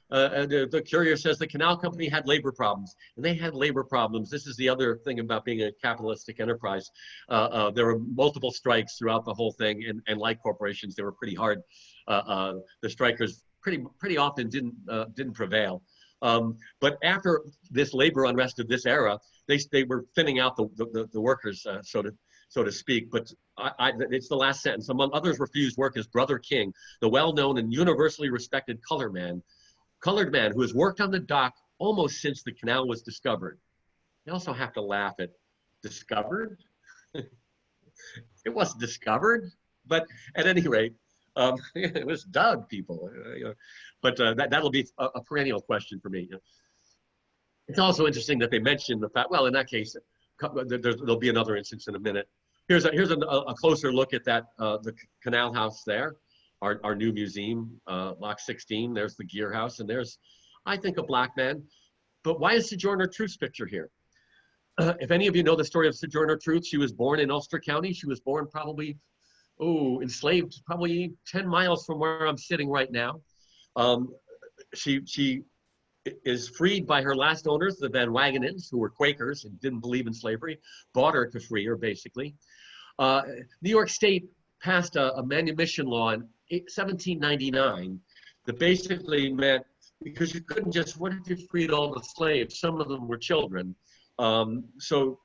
The courier says the Canal Company had labor problems, and they had labor problems. This is the other thing about being a capitalistic enterprise. There were multiple strikes throughout the whole thing, and like corporations, they were pretty hard. The strikers pretty often didn't prevail. But after this labor unrest of this era, they were thinning out the workers, so to speak. But it's the last sentence. Among others refused work as Brother King, the well-known and universally respected colored man who has worked on the dock almost since the canal was discovered. You also have to laugh at discovered. It wasn't discovered, but at any rate, it was dug, people. But that'll be a perennial question for me. It's also interesting that they mentioned the fact, well, in that case, there'll be another instance in a minute. Here's a closer look at that, the canal house there, our new museum, Lock 16. There's the gear house, and there's, I think, a black man. But why is Sojourner Truth's picture here? If any of you know the story of Sojourner Truth, she was born in Ulster County. She was born probably, enslaved probably 10 miles from where I'm sitting right now. She is freed by her last owners, the Van Wagenens, who were Quakers and didn't believe in slavery, bought her to free her, basically. New York State passed a manumission law in 1799 that basically meant, because you couldn't just, what if you freed all the slaves? Some of them were children. So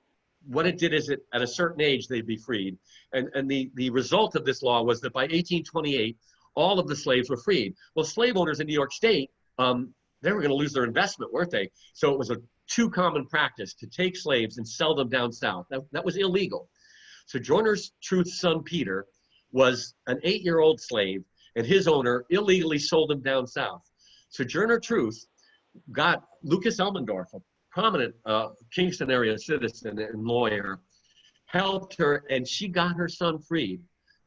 what it did is at a certain age, they'd be freed. And the result of this law was that by 1828, all of the slaves were freed. Well, slave owners in New York State, they were going to lose their investment, weren't they? So it was a too common practice to take slaves and sell them down south. That was illegal. Sojourner Truth's son, Peter, was an 8-year-old slave, and his owner illegally sold him down south. Sojourner Truth got Lucas Elmendorf, a prominent Kingston area citizen and lawyer, helped her, and she got her son freed,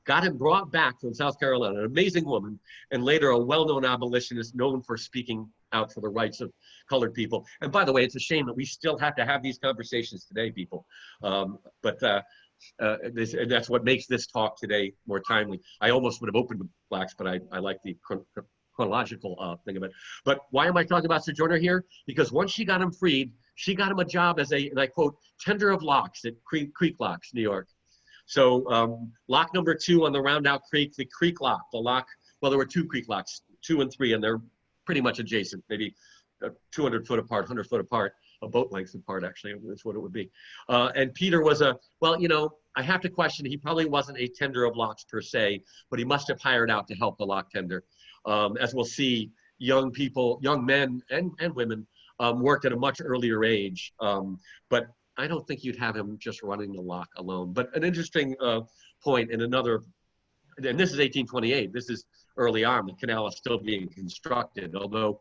got him brought back from South Carolina, an amazing woman, and later a well-known abolitionist known for speaking out for the rights of colored people. And by the way, it's a shame that we still have to have these conversations today, people. And that's what makes this talk today more timely. I almost would have opened with blacks, but I like the chronological thing of it. But why am I talking about Sojourner here? Because once she got him freed, she got him a job as and I quote, tender of locks at Creek Locks, New York. So lock number 2 on the Roundout Creek, the Creek Lock, the lock, well, there were 2 Creek Locks, 2 and 3, and they're pretty much adjacent, maybe 200 foot apart, 100 foot apart, a boat length apart, actually, that's what it would be. And Peter was I have to question, he probably wasn't a tender of locks per se, but he must have hired out to help the lock tender. As we'll see, young people, young men and women worked at a much earlier age, but I don't think you'd have him just running the lock alone. But an interesting point in another, and this is 1828, this is early on, the canal is still being constructed, although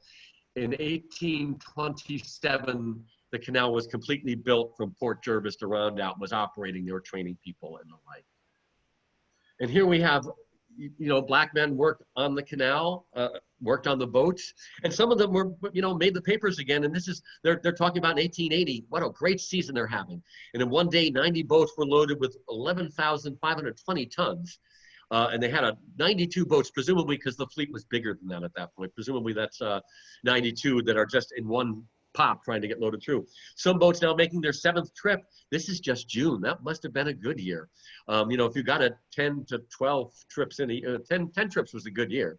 in 1827, the canal was completely built from Port Jervis to Rondout, was operating, they were training people and the like. And here we have, black men worked on the canal, worked on the boats, and some of them were, made the papers again. And they're talking about in 1880, what a great season they're having. And in one day, 90 boats were loaded with 11,520 tons. And they had 92 boats, presumably because the fleet was bigger than that at that point. Presumably that's 92 that are just in one pop trying to get loaded through. Some boats now making their 7th trip. This is just June. That must have been a good year. If you got 10 to 12 trips 10 trips was a good year.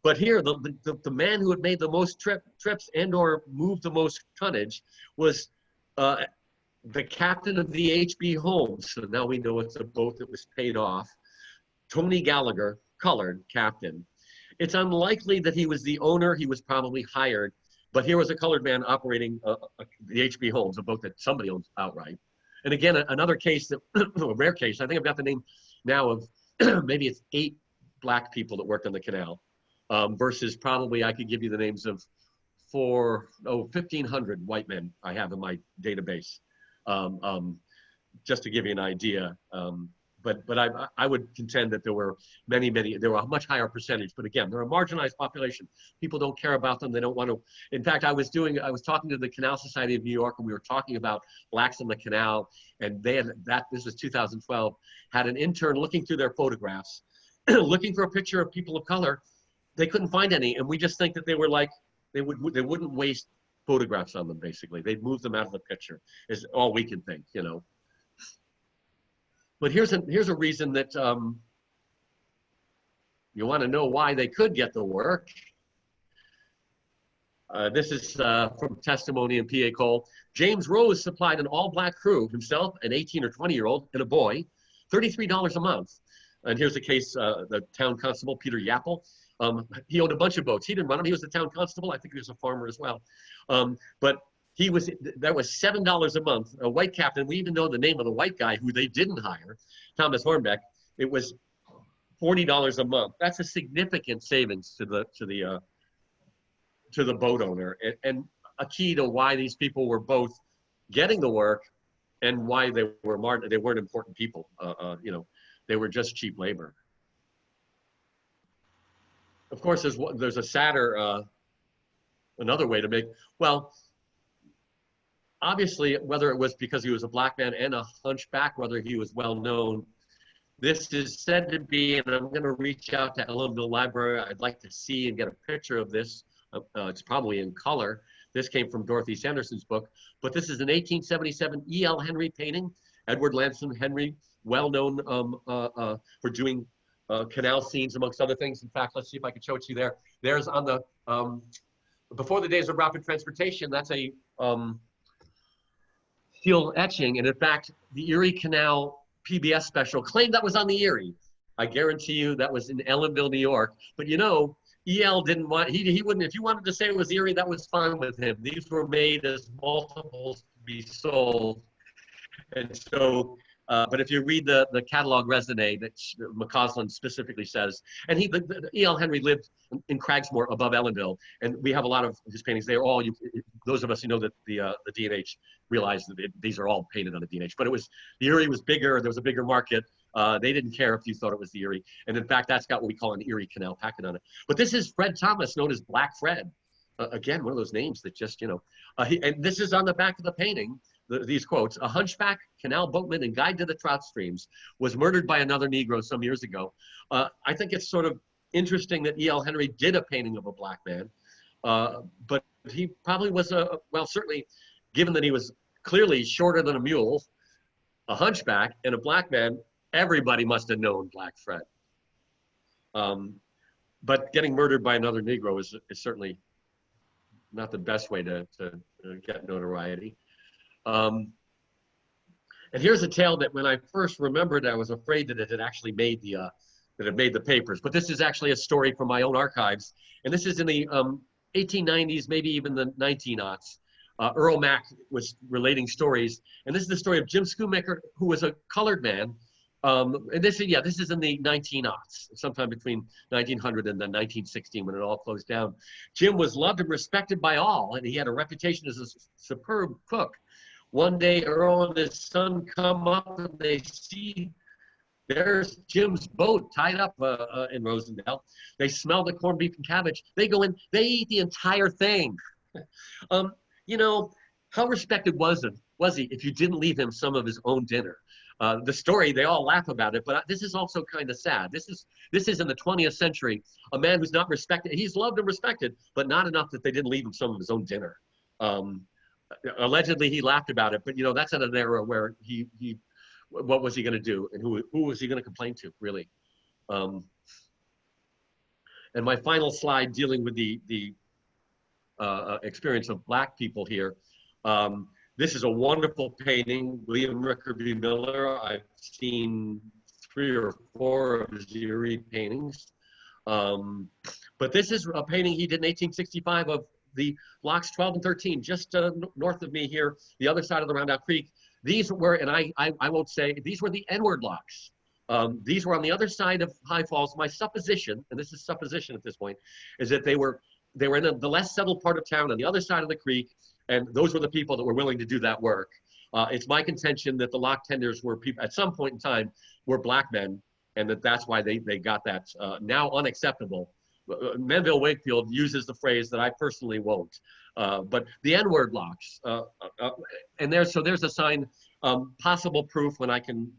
But here, the man who had made the most trips and or moved the most tonnage was the captain of the H.B. Holmes. So now we know it's a boat that was paid off. Tony Gallagher, colored captain. It's unlikely that he was the owner. He was probably hired. But here was a colored man operating the H.B. Holmes, a boat that somebody owns outright. And again, another case, a rare case, I think I've got the name now of maybe it's 8 black people that worked on the canal versus probably I could give you the names of 1,500 white men I have in my database, just to give you an idea. But I would contend that there were many, there were a much higher percentage. But again, they're a marginalized population. People don't care about them. They don't want to. In fact, I was talking to the Canal Society of New York, and we were talking about blacks on the canal. And they had this was 2012, had an intern looking through their photographs, looking for a picture of people of color. They couldn't find any. And we just think that they were like, they wouldn't waste photographs on them, basically. They'd move them out of the picture, is all we can think, But here's a reason that you want to know why they could get the work. This is from testimony in PA Cole. James Rose supplied an all-black crew, himself, an 18 or 20-year-old, and a boy, $33 a month. And here's a case, the town constable, Peter Yapple. He owned a bunch of boats. He didn't run them. He was the town constable. I think he was a farmer as well. But that was $7 a month. A white captain, we even know the name of the white guy who they didn't hire, Thomas Hornbeck. It was $40 a month. That's a significant savings to the boat owner, and a key to why these people were both getting the work and why they weren't important people. They were just cheap labor. Of course, there's a sadder, another way to make, well, obviously, whether it was because he was a black man and a hunchback, whether he was well known, this is said to be, and I'm going to reach out to Ellenville Library. I'd like to see and get a picture of this. It's probably in color. This came from Dorothy Sanderson's book, but this is an 1877 E.L. Henry painting. Edward Lansing Henry, well known for doing canal scenes, amongst other things. In fact, let's see if I can show it to you there. There's on the, before the days of rapid transportation, that's a steel etching. And in fact, the Erie Canal PBS special claimed that was on the Erie. I guarantee you that was in Ellenville, New York. But E.L. didn't want, he wouldn't, if you wanted to say it was Erie, that was fine with him. These were made as multiples to be sold. And so, but if you read the catalog raisonné that McCausland specifically says, and E.L. Henry lived in Cragsmore above Ellenville, and we have a lot of his paintings. They are all, those of us who know that the D&H realized that these are all painted on the D&H, but the Erie was bigger, there was a bigger market. They didn't care if you thought it was the Erie. And in fact, that's got what we call an Erie Canal packet on it. But this is Fred Thomas, known as Black Fred. Again, one of those names that just, and this is on the back of the painting. These quotes: a hunchback, canal boatman, and guide to the trout streams, was murdered by another Negro some years ago. I think it's sort of interesting that E.L. Henry did a painting of a black man, but he probably was well, certainly, given that he was clearly shorter than a mule, a hunchback, and a black man, everybody must have known Black Fred. But getting murdered by another Negro is certainly not the best way to get notoriety. And here's a tale that when I first remembered, I was afraid that it had actually made the papers. But this is actually a story from my own archives, and this is in the 1890s, maybe even the 1900s. Earl Mack was relating stories, and this is the story of Jim Schumacher, who was a colored man, And this is in the 1900s, sometime between 1900 and then 1916 when it all closed down. Jim was loved and respected by all, and he had a reputation as a superb cook. One day, Earl and his son come up and they see there's Jim's boat tied up in Rosendale. They smell the corned beef and cabbage. They go in, they eat the entire thing. You know, how respected was he if you didn't leave him some of his own dinner? The story, they all laugh about it, but this is also kind of sad. This is in the 20th century, a man who's not respected. He's loved and respected, but not enough that they didn't leave him some of his own dinner. Allegedly, he laughed about it, but you know, that's in an era where what was he going to do, and who was he going to complain to, really? And my final slide dealing with the experience of Black people here. This is a wonderful painting, William Rickerby Miller. I've seen 3 or 4 of his Erie paintings. But this is a painting he did in 1865 of the locks 12 and 13, just north of me here, the other side of the Roundout Creek. These were, and I won't say, these were the N-word locks. These were on the other side of High Falls. My supposition, and this is supposition at this point, is that they were in the less settled part of town on the other side of the creek, and those were the people that were willing to do that work. It's my contention that the lock tenders were people, at some point in time, were Black men, and that's why they got that now unacceptable. Melville Wakefield uses the phrase that I personally won't. But the N-word locks, and there's a sign, possible proof when I can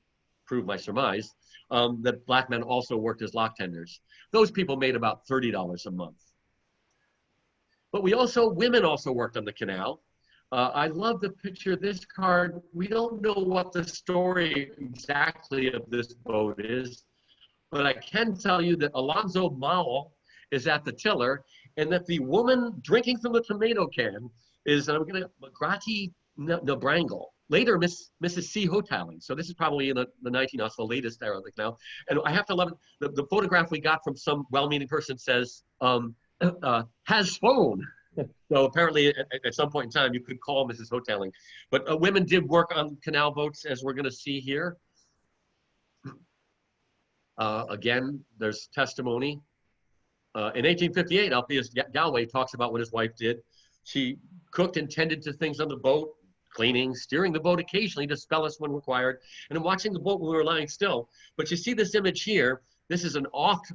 prove my surmise, that Black men also worked as lock tenders. Those people made about $30 a month. But women also worked on the canal. I love the picture of this card. We don't know what the story exactly of this boat is, but I can tell you that Alonzo Mowell is at the tiller, and that the woman drinking from the tomato can is, Grati Nabrangle, later Mrs. C. Hoteling. So this is probably in the 1900s, the latest era of the canal. And I have to love it. The photograph we got from some well-meaning person says, has phone. So apparently at some point in time, you could call Mrs. Hoteling. But women did work on canal boats, as we're gonna see here. Again, there's testimony. In 1858, Alpheus Galway talks about what his wife did. She cooked and tended to things on the boat, cleaning, steering the boat occasionally to spell us when required, and watching the boat when we were lying still. But you see this image here. This is an oft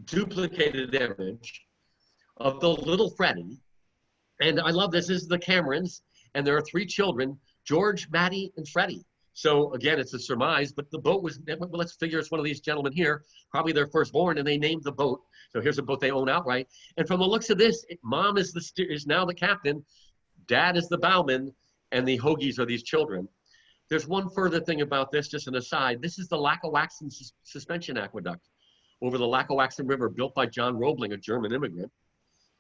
duplicated image of the little Freddie. And I love this. This is the Camerons, and there are 3 children, George, Maddie, and Freddie. So again, it's a surmise, but the boat was, well, let's figure it's one of these gentlemen here, probably their firstborn, and they named the boat. So here's a boat they own outright. And from the looks of this, mom is now the captain, dad is the bowman, and the Hoagies are these children. There's one further thing about this, just an aside. This is the Lackawaxen suspension aqueduct over the Lackawaxen River, built by John Roebling, a German immigrant,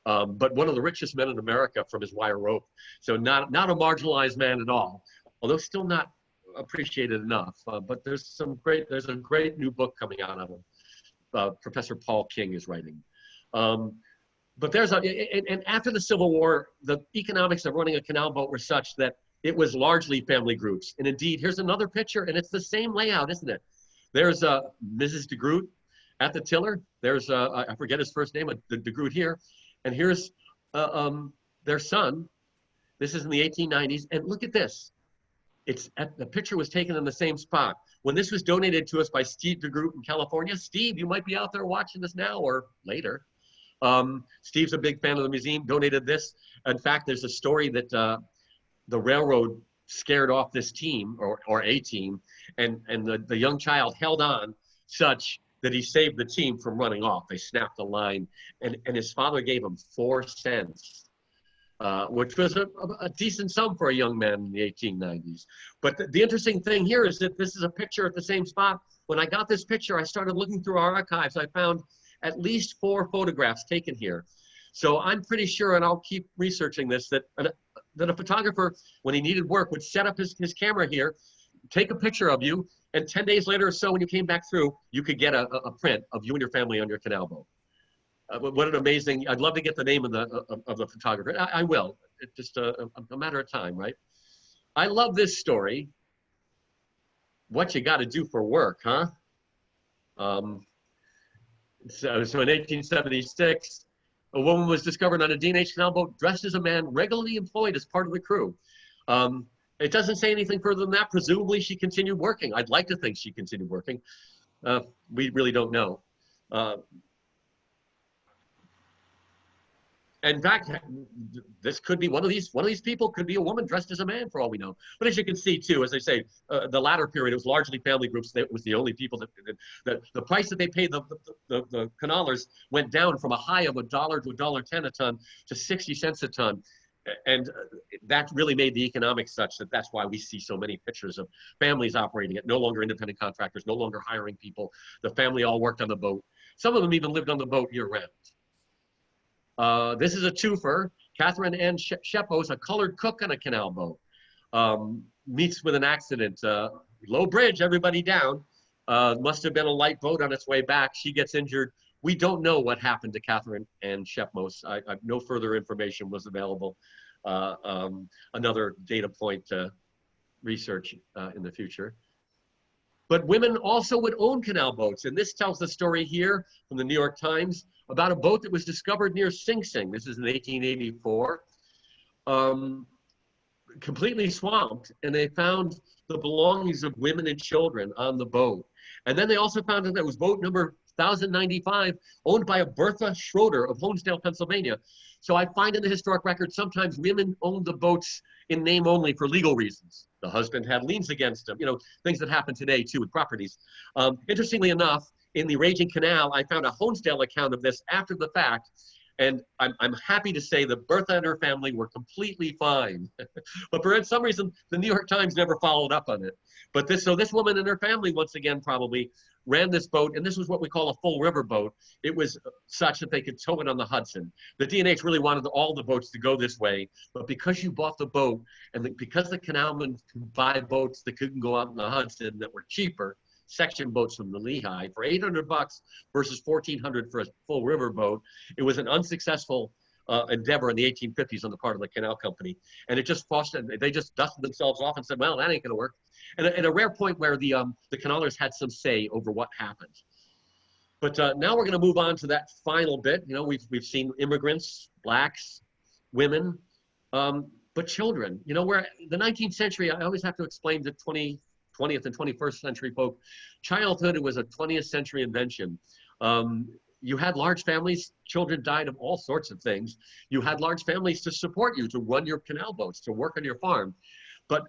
but one of the richest men in America from his wire rope. So not a marginalized man at all, although still not appreciated enough. But there's a great new book coming out of him. Professor Paul King is writing. But and after the Civil War, the economics of running a canal boat were such that it was largely family groups. And indeed, here's another picture, and it's the same layout, isn't it? There's Mrs. DeGroot at the tiller. There's, I forget his first name, DeGroot here. And here's their son. This is in the 1890s. And look at this. The picture was taken in the same spot. When this was donated to us by Steve DeGroot in California, Steve, you might be out there watching this now or later. Steve's a big fan of the museum, donated this. In fact, there's a story that the railroad scared off this team or a team, and the young child held on such that he saved the team from running off. They snapped the line, and his father gave him 4 cents. Which was a decent sum for a young man in the 1890s. But the interesting thing here is that this is a picture at the same spot. When I got this picture, I started looking through our archives. I found at least 4 photographs taken here. So I'm pretty sure, and I'll keep researching this, that a photographer, when he needed work, would set up his camera here, take a picture of you, and 10 days later or so, when you came back through, you could get a print of you and your family on your canal boat. What an amazing, I'd love to get the name of the photographer. I will. It's just a matter of time, right? I love this story. what you got to do for work, huh? So in 1876, a woman was discovered on a D&H Canal boat dressed as a man, regularly employed as part of the crew. It doesn't say anything further than that. Presumably she continued working. I'd like to think she continued working. We really don't know. In fact, this could be one of these people could be a woman dressed as a man for all we know. But as you can see too, as I say, the latter period, it was largely family groups. That was the only people that the price that they paid the canalers went down from a high of $1 to $1.10 a ton to 60 cents a ton. And that really made the economics such that that's why we see so many pictures of families operating it, no longer independent contractors, no longer hiring people. The family all worked on the boat. Some of them even lived on the boat year round. This is a twofer. Catherine Ann Shepos, a colored cook on a canal boat, meets with an accident. Low bridge, everybody down. Must have been a light boat on its way back. She gets injured. We don't know what happened to Catherine Ann Shepos. No further information was available. Another data point to research in the future. But women also would own canal boats. And this tells the story here from the New York Times about a boat that was discovered near Sing Sing. This is in 1884. Completely swamped. And they found the belongings of women and children on the boat. And then they also found that it was boat number 1095, owned by a Bertha Schroeder of Honesdale, Pennsylvania. So I find in the historic record, sometimes women owned the boats in name only for legal reasons. The husband had liens against him, you know, things that happen today too with properties. Interestingly enough, in the Raging Canal, I found a Honesdale account of this after the fact. And I'm happy to say that Bertha and her family were completely fine. But for some reason, the New York Times never followed up on it. But this woman and her family, once again, probably ran this boat, and this was what we call a full river boat. It was such that they could tow it on the Hudson. The D&H really wanted all the boats to go this way, but because you bought the boat, and because the canalmen could buy boats that couldn't go out in the Hudson that were cheaper, section boats from the Lehigh for $800 versus $1,400 for a full river boat, it was an unsuccessful endeavor in the 1850s on the part of the canal company. And it just fostered, they just dusted themselves off and said, well, that ain't gonna work. And a rare point where the canalers had some say over what happened. But now we're gonna move on to that final bit. You know, we've seen immigrants, blacks, women, but children. You know, where the 19th century, I always have to explain to 20th and 21st century folk, childhood was a 20th century invention. You had large families, children died of all sorts of things. You had large families to support you, to run your canal boats, to work on your farm. But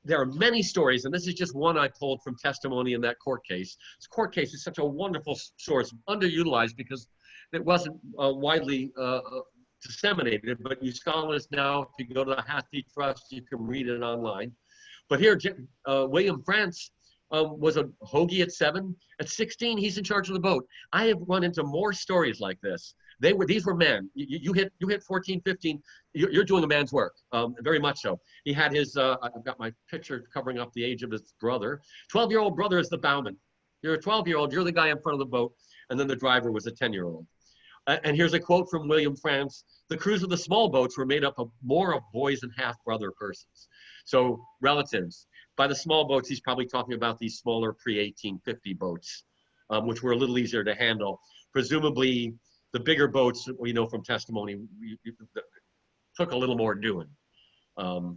there are many stories, and this is just one I pulled from testimony in that court case. This court case is such a wonderful source, underutilized because it wasn't widely disseminated, but you scholars now, if you go to the Hathi Trust, you can read it online. But here, William France was a hoagie at 7. At 16, he's in charge of the boat. I have run into more stories like this. These were men. You hit 14, 15, you're doing a man's work, very much so. He had his, I've got my picture covering up the age of his brother. 12-year-old brother is the bowman. You're a 12-year-old, you're the guy in front of the boat, and then the driver was a 10-year-old. And here's a quote from William France. The crews of the small boats were made up of more of boys and half-brother persons. So relatives. By the small boats, he's probably talking about these smaller pre-1850 boats, which were a little easier to handle. Presumably, the bigger boats, we know from testimony, took a little more doing. You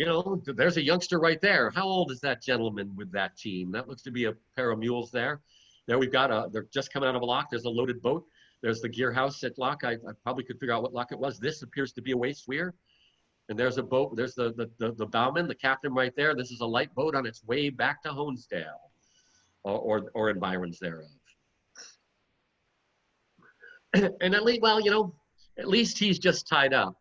know, there's a youngster right there. How old is that gentleman with that team? That looks to be a pair of mules there. There we've got they're just coming out of a lock. There's a loaded boat. There's the gear house at lock. I probably could figure out what lock it was. This appears to be a waste weir. And there's a boat. There's the bowman, the captain right there. This is a light boat on its way back to Honesdale or environs thereof. And at least, well, you know, at least he's just tied up.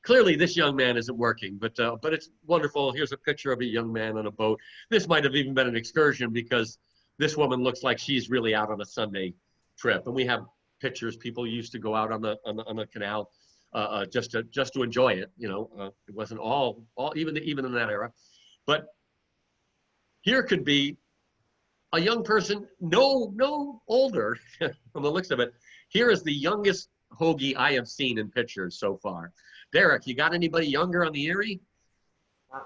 Clearly, this young man isn't working, but it's wonderful. Here's a picture of a young man on a boat. This might have even been an excursion because this woman looks like she's really out on a Sunday trip. And we have pictures. People used to go out on the canal just to enjoy it. You know, it wasn't all even in that era. But here could be a young person, no older from the looks of it. Here is the youngest hoagie I have seen in pictures so far. Derek, you got anybody younger on the Erie?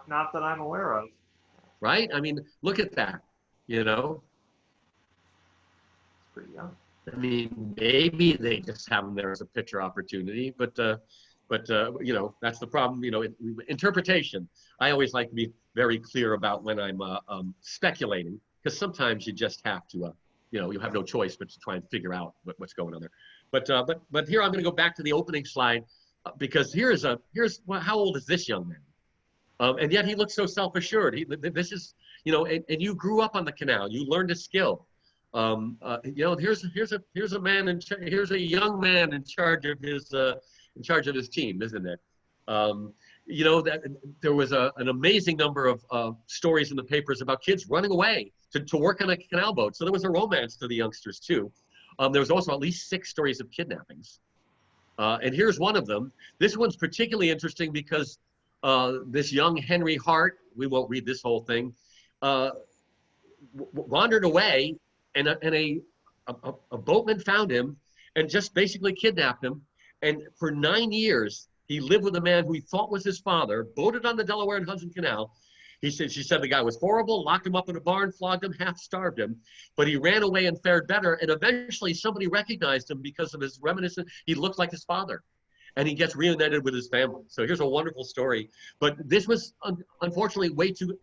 Not that I'm aware of. right? I mean, look at that, you know? It's pretty young. I mean, maybe they just have them there as a pitcher opportunity, but you know, that's the problem. You know, interpretation. I always like to be very clear about when I'm speculating, because sometimes you just have to, you know, you have no choice but to try and figure out what's going on there. But here I'm going to go back to the opening slide because here's how old is this young man? And yet he looks so self-assured. This is, you know, and you grew up on the canal. You learned a skill. You know, here's a man here's a young man in charge of his team, isn't it? You know that there was an amazing number of stories in the papers about kids running away to work on a canal boat. So there was a romance to the youngsters too. There was also at least 6 stories of kidnappings. And here's one of them. This one's particularly interesting because this young Henry Hart, we won't read this whole thing, wandered away, and a boatman found him and just basically kidnapped him. And for 9 years, he lived with a man who he thought was his father, boated on the Delaware and Hudson Canal. She said the guy was horrible, locked him up in a barn, flogged him, half starved him. But he ran away and fared better. And eventually somebody recognized him because of his reminiscence. He looked like his father. And he gets reunited with his family. So here's a wonderful story. But this was unfortunately way too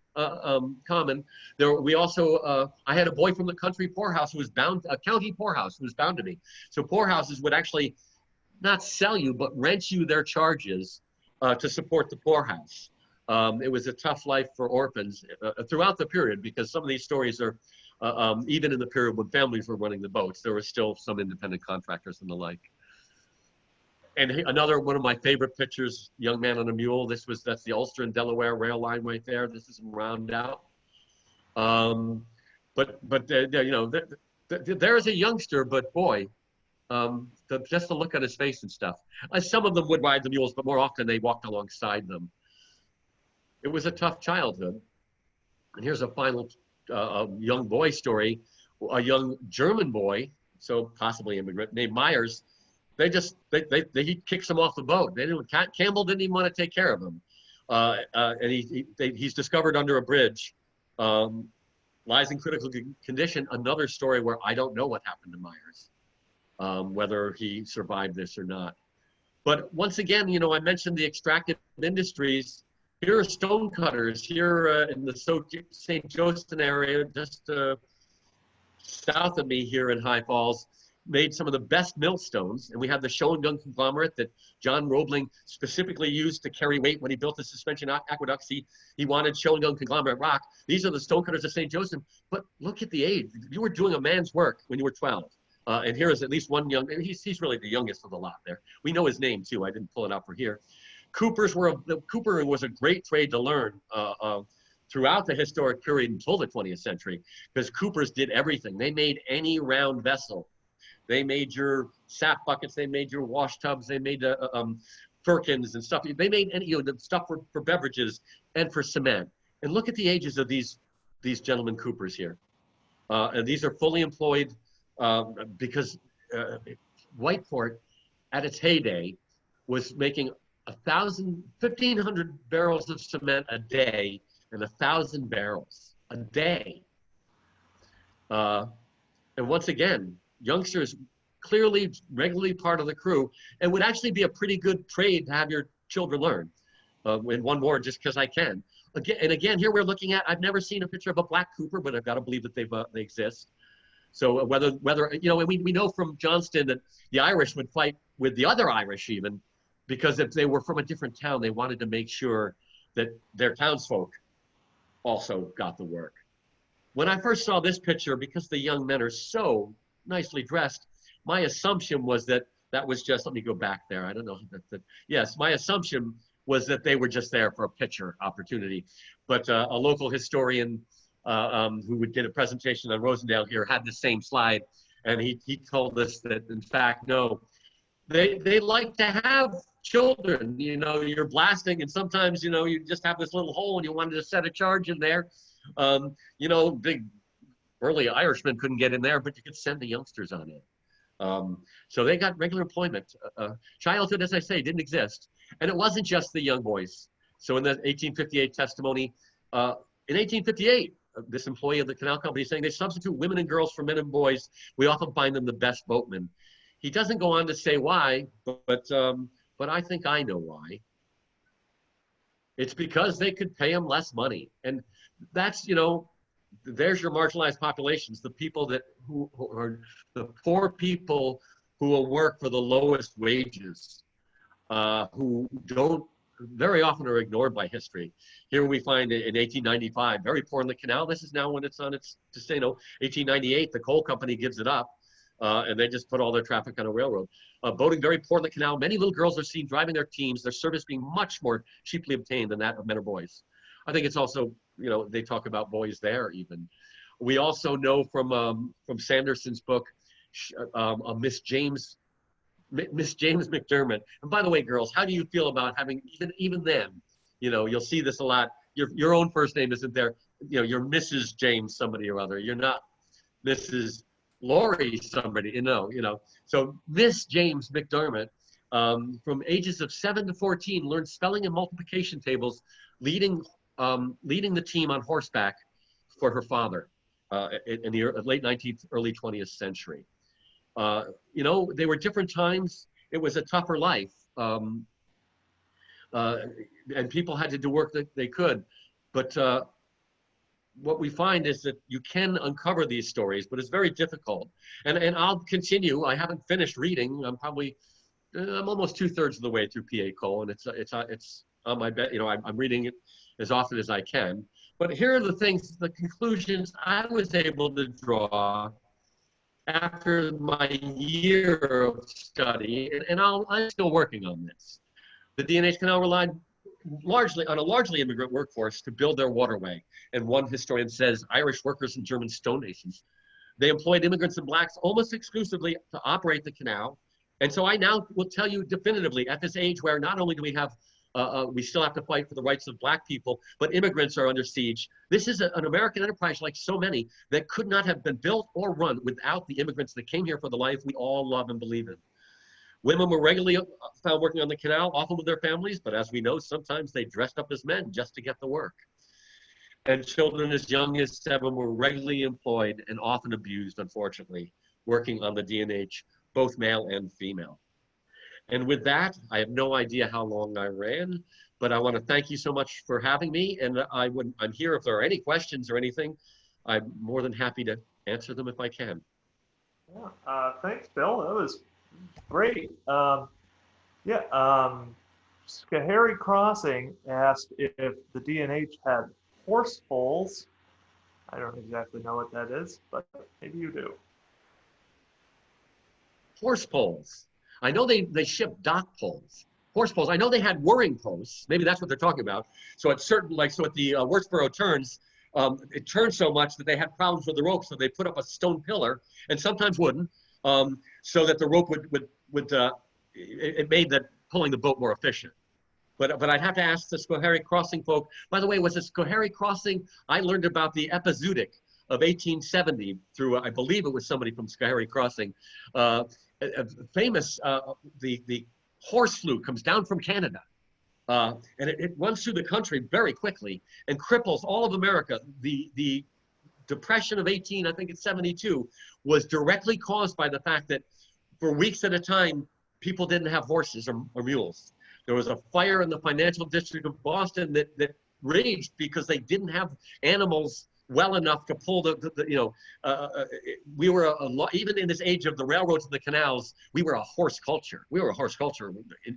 common. We also, I had a boy from the country poorhouse who was bound, a county poorhouse who was bound to me. So poorhouses would actually not sell you, but rent you their charges to support the poorhouse. It was a tough life for orphans throughout the period, because some of these stories are, even in the period when families were running the boats, there were still some independent contractors and the like. And another one of my favorite pictures, young man on a mule. That's the Ulster and Delaware rail line right there. This is in Roundout. You know, there is a youngster, but boy, just to look at his face and stuff. Some of them would ride the mules, but more often they walked alongside them. It was a tough childhood. And here's a final young boy story. A young German boy, so possibly immigrant, named Myers. He kicks him off the boat. Campbell didn't even want to take care of him. And he's discovered under a bridge, lies in critical condition. Another story where I don't know what happened to Myers, whether he survived this or not. But once again, you know, I mentioned the extractive industries. Here are stone cutters here in the St. Joseph area, just south of me here in High Falls. Made some of the best millstones, and we have the Schoengung conglomerate that John Roebling specifically used to carry weight when he built the suspension aqueducts. He wanted Schoengung conglomerate rock. These are the stonecutters of St. Joseph. But look at the age. You were doing a man's work when you were 12. And here is at least one young, and he's really the youngest of the lot there. We know his name too. I didn't pull it out for here. Cooper was a great trade to learn throughout the historic period until the 20th century, because Coopers did everything. They made any round vessel. They made your sap buckets. They made your wash tubs. They made firkins and stuff. They made any, you know, the stuff for beverages and for cement. And look at the ages of these gentlemen Coopers here. And these are fully employed because Whiteport, at its heyday, was making 1,500 barrels of cement a day and 1,000 barrels a day. And once again, youngsters clearly regularly part of the crew, and would actually be a pretty good trade to have your children learn. In one more, just because I can. Again, here we're looking at, I've never seen a picture of a black Cooper, but I've got to believe that they exist. So whether you know, we know from Johnston that the Irish would fight with the other Irish even, because if they were from a different town, they wanted to make sure that their townsfolk also got the work. When I first saw this picture, because the young men are so nicely dressed, my assumption was that was just, let me go back there. I don't know. Yes, my assumption was that they were just there for a picture opportunity. But a local historian who did a presentation on Rosendale here had the same slide. And he told us that, in fact, no, they like to have children. You know, you're blasting, and sometimes, you know, you just have this little hole and you wanted to set a charge in there. You know, big early Irishmen couldn't get in there, but you could send the youngsters on in. So they got regular employment. Childhood, as I say, didn't exist. And it wasn't just the young boys. So in the 1858 testimony, in 1858, this employee of the canal company is saying they substitute women and girls for men and boys. We often find them the best boatmen. He doesn't go on to say why, but I think I know why. It's because they could pay them less money. And that's, you know, there's your marginalized populations, the people that who are the poor people who will work for the lowest wages, who don't very often are ignored by history. Here we find in 1895, very poor in the canal. This is now when it's on its, to say no, 1898, the coal company gives it up. And they just put all their traffic on a railroad. Boating very poor in the canal. Many little girls are seen driving their teams, their service being much more cheaply obtained than that of men or boys. I think it's also, you know, they talk about boys there even. We also know from Sanderson's book, Miss James McDermott. And by the way, girls, how do you feel about having even them? You know, you'll see this a lot. Your own first name isn't there. You know, you're Mrs. James somebody or other. You're not Mrs. Lori somebody, you know. So Miss James McDermott, from ages of 7 to 14, learned spelling and multiplication tables, leading the team on horseback for her father in the late 19th, early 20th century. You know, they were different times. It was a tougher life. And people had to do work that they could. But what we find is that you can uncover these stories, but it's very difficult. And I'll continue. I haven't finished reading. I'm almost 2/3 of the way through P.A. Cole, and it's on my bed. You know, I'm reading it as often as I can. But here are the things, the conclusions I was able to draw after my year of study, and I'm still working on this. The D&H Canal relied on a largely immigrant workforce to build their waterway. And one historian says Irish workers and German stone masons. They employed immigrants and blacks almost exclusively to operate the canal. And so I now will tell you definitively, at this age where not only do we have, we still have to fight for the rights of black people, but immigrants are under siege. This is an American enterprise, like so many, that could not have been built or run without the immigrants that came here for the life we all love and believe in. Women were regularly found working on the canal, often with their families, but as we know, sometimes they dressed up as men just to get the work. And children as young as 7 were regularly employed and often abused, unfortunately, working on the D&H, both male and female. And with that, I have no idea how long I ran, but I want to thank you so much for having me. And I'm here if there are any questions or anything. I'm more than happy to answer them if I can. Yeah, thanks, Bill. That was great. Schoharie Crossing asked if the D&H had horse poles. I don't exactly know what that is, but maybe you do. Horse poles. I know they ship dock poles. Horse poles. I know they had whirring posts. Maybe that's what they're talking about. So at certain, like, so at the Wurtsboro turns, it turned so much that they had problems with the rope, so they put up a stone pillar, and sometimes wooden, so that the rope it made that pulling the boat more efficient. But I'd have to ask the Schoharie Crossing folk. By the way, was it Schoharie Crossing? I learned about the epizootic of 1870 through, I believe it was somebody from Schoharie Crossing. Famous, the horse flu comes down from Canada. And it runs through the country very quickly and cripples all of America. The Depression of 72 was directly caused by the fact that for weeks at a time, people didn't have horses or mules. There was a fire in the financial district of Boston that raged because they didn't have animals well enough to pull we were even in this age of the railroads and the canals, we were a horse culture. We were a horse culture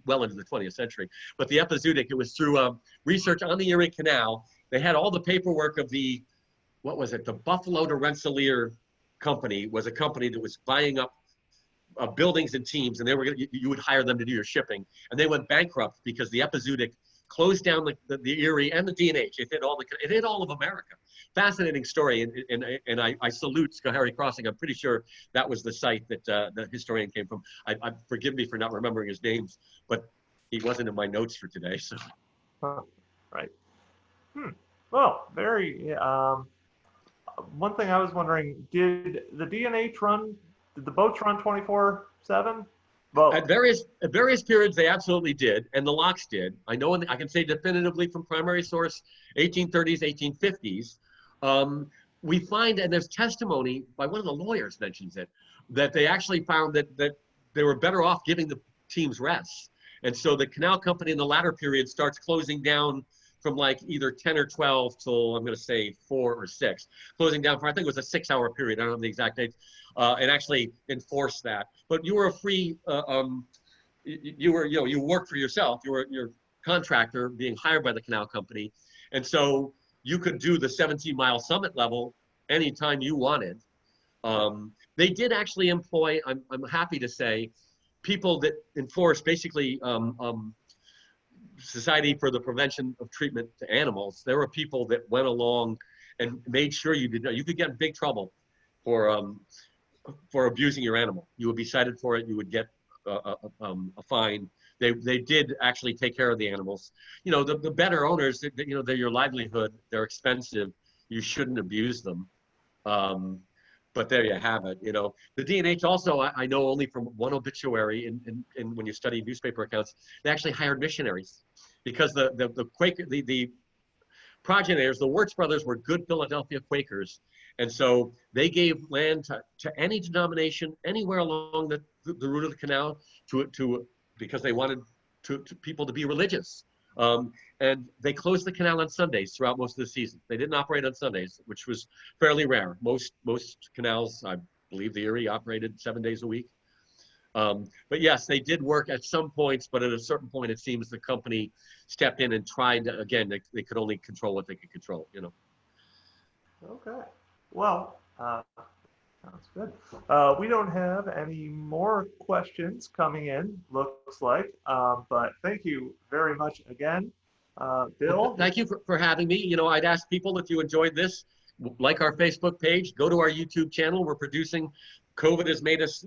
well into the 20th century. But the epizootic, it was through research on the Erie Canal. They had all the paperwork of the Buffalo to Rensselaer Company was a company that was buying up buildings and teams, and you would hire them to do your shipping. And they went bankrupt because the epizootic closed down the Erie and the D&H. It hit all of America. Fascinating story, and I salute Schoharie Crossing. I'm pretty sure that was the site that the historian came from. Forgive me for not remembering his names, but he wasn't in my notes for today. So, right. Well, very. One thing I was wondering: did the D&H run? Did the boats run 24/7? Well, At various periods, they absolutely did, and the locks did. I know, I can say definitively from primary source, 1830s, 1850s. We find, and there's testimony by one of the lawyers mentions it, that they actually found that they were better off giving the teams rests. And so the canal company in the latter period starts closing down from like either 10 or 12 till I'm going to say 4 or 6, closing down for, I think it was a 6-hour period. I don't know the exact date, and actually enforce that. But you were a free, you worked for yourself. You were your contractor being hired by the canal company. And so you could do the 17-mile summit level anytime you wanted. They did actually employ, I'm happy to say, people that enforce basically Society for the Prevention of Treatment to Animals. There were people that went along and made sure you did not. You could get in big trouble for abusing your animal. You would be cited for it. You would get a fine. They did actually take care of the animals. You know, the better owners, you know, they're your livelihood. They're expensive. You shouldn't abuse them. But there you have it. You know, the D&H also, I know only from one obituary, and when you study newspaper accounts, they actually hired missionaries because the Quaker, the progenitors, the Wirtz brothers, were good Philadelphia Quakers. And so they gave land to any denomination anywhere along the route of the canal because they wanted people to be religious. And they closed the canal on Sundays throughout most of the season. They didn't operate on Sundays, which was fairly rare. Most canals, I believe the Erie, operated 7 days a week. But yes, they did work at some points, but at a certain point, it seems the company stepped in and tried to, again, they could only control what they could control, you know. okay. Well, sounds good. We don't have any more questions coming in, looks like, but thank you very much again, Bill. Well, thank you for having me. You know, I'd ask people, if you enjoyed this, like our Facebook page, go to our YouTube channel. We're producing. COVID has made us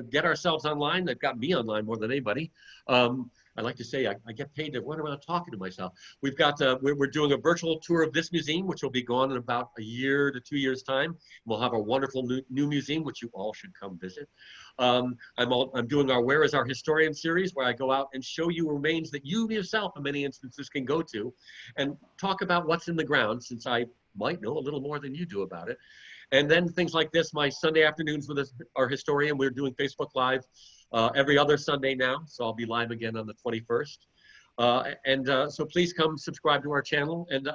get ourselves online. They've got me online more than anybody. I like to say I get paid to run around talking to myself. We've got we're doing a virtual tour of this museum, which will be gone in about a year to 2 years time. We'll have a wonderful new museum, which you all should come visit. I'm doing our Where is Our Historian series, where I go out and show you remains that you yourself in many instances can go to and talk about what's in the ground, since I might know a little more than you do about it. And then things like this, my Sunday afternoons with our historian, we're doing Facebook Live every other Sunday now. So I'll be live again on the 21st. So please come subscribe to our channel. And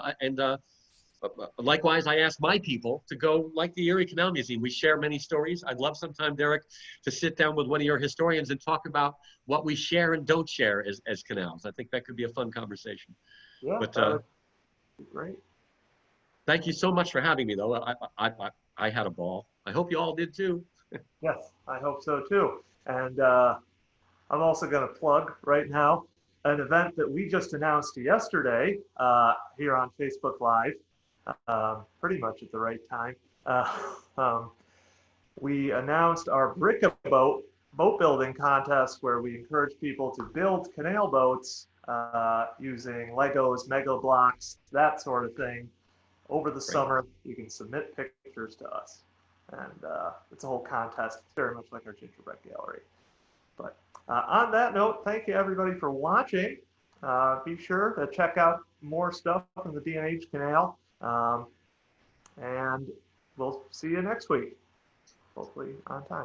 likewise, I ask my people to go like the Erie Canal Museum. We share many stories. I'd love sometime, Derek, to sit down with one of your historians and talk about what we share and don't share as canals. I think that could be a fun conversation. Yeah, But that would be great. Thank you so much for having me, though. I had a ball. I hope you all did too. Yes, I hope so too. And I'm also going to plug right now an event that we just announced yesterday here on Facebook Live, pretty much at the right time. We announced our Brick-A-Boat boat building contest, where we encourage people to build canal boats using Legos, Mega Blocks, that sort of thing. Over the summer, you can submit pictures to us. And it's a whole contest. It's very much like our gingerbread gallery. But on that note, thank you everybody for watching. Be sure to check out more stuff from the D&H Canal. And we'll see you next week, hopefully on time.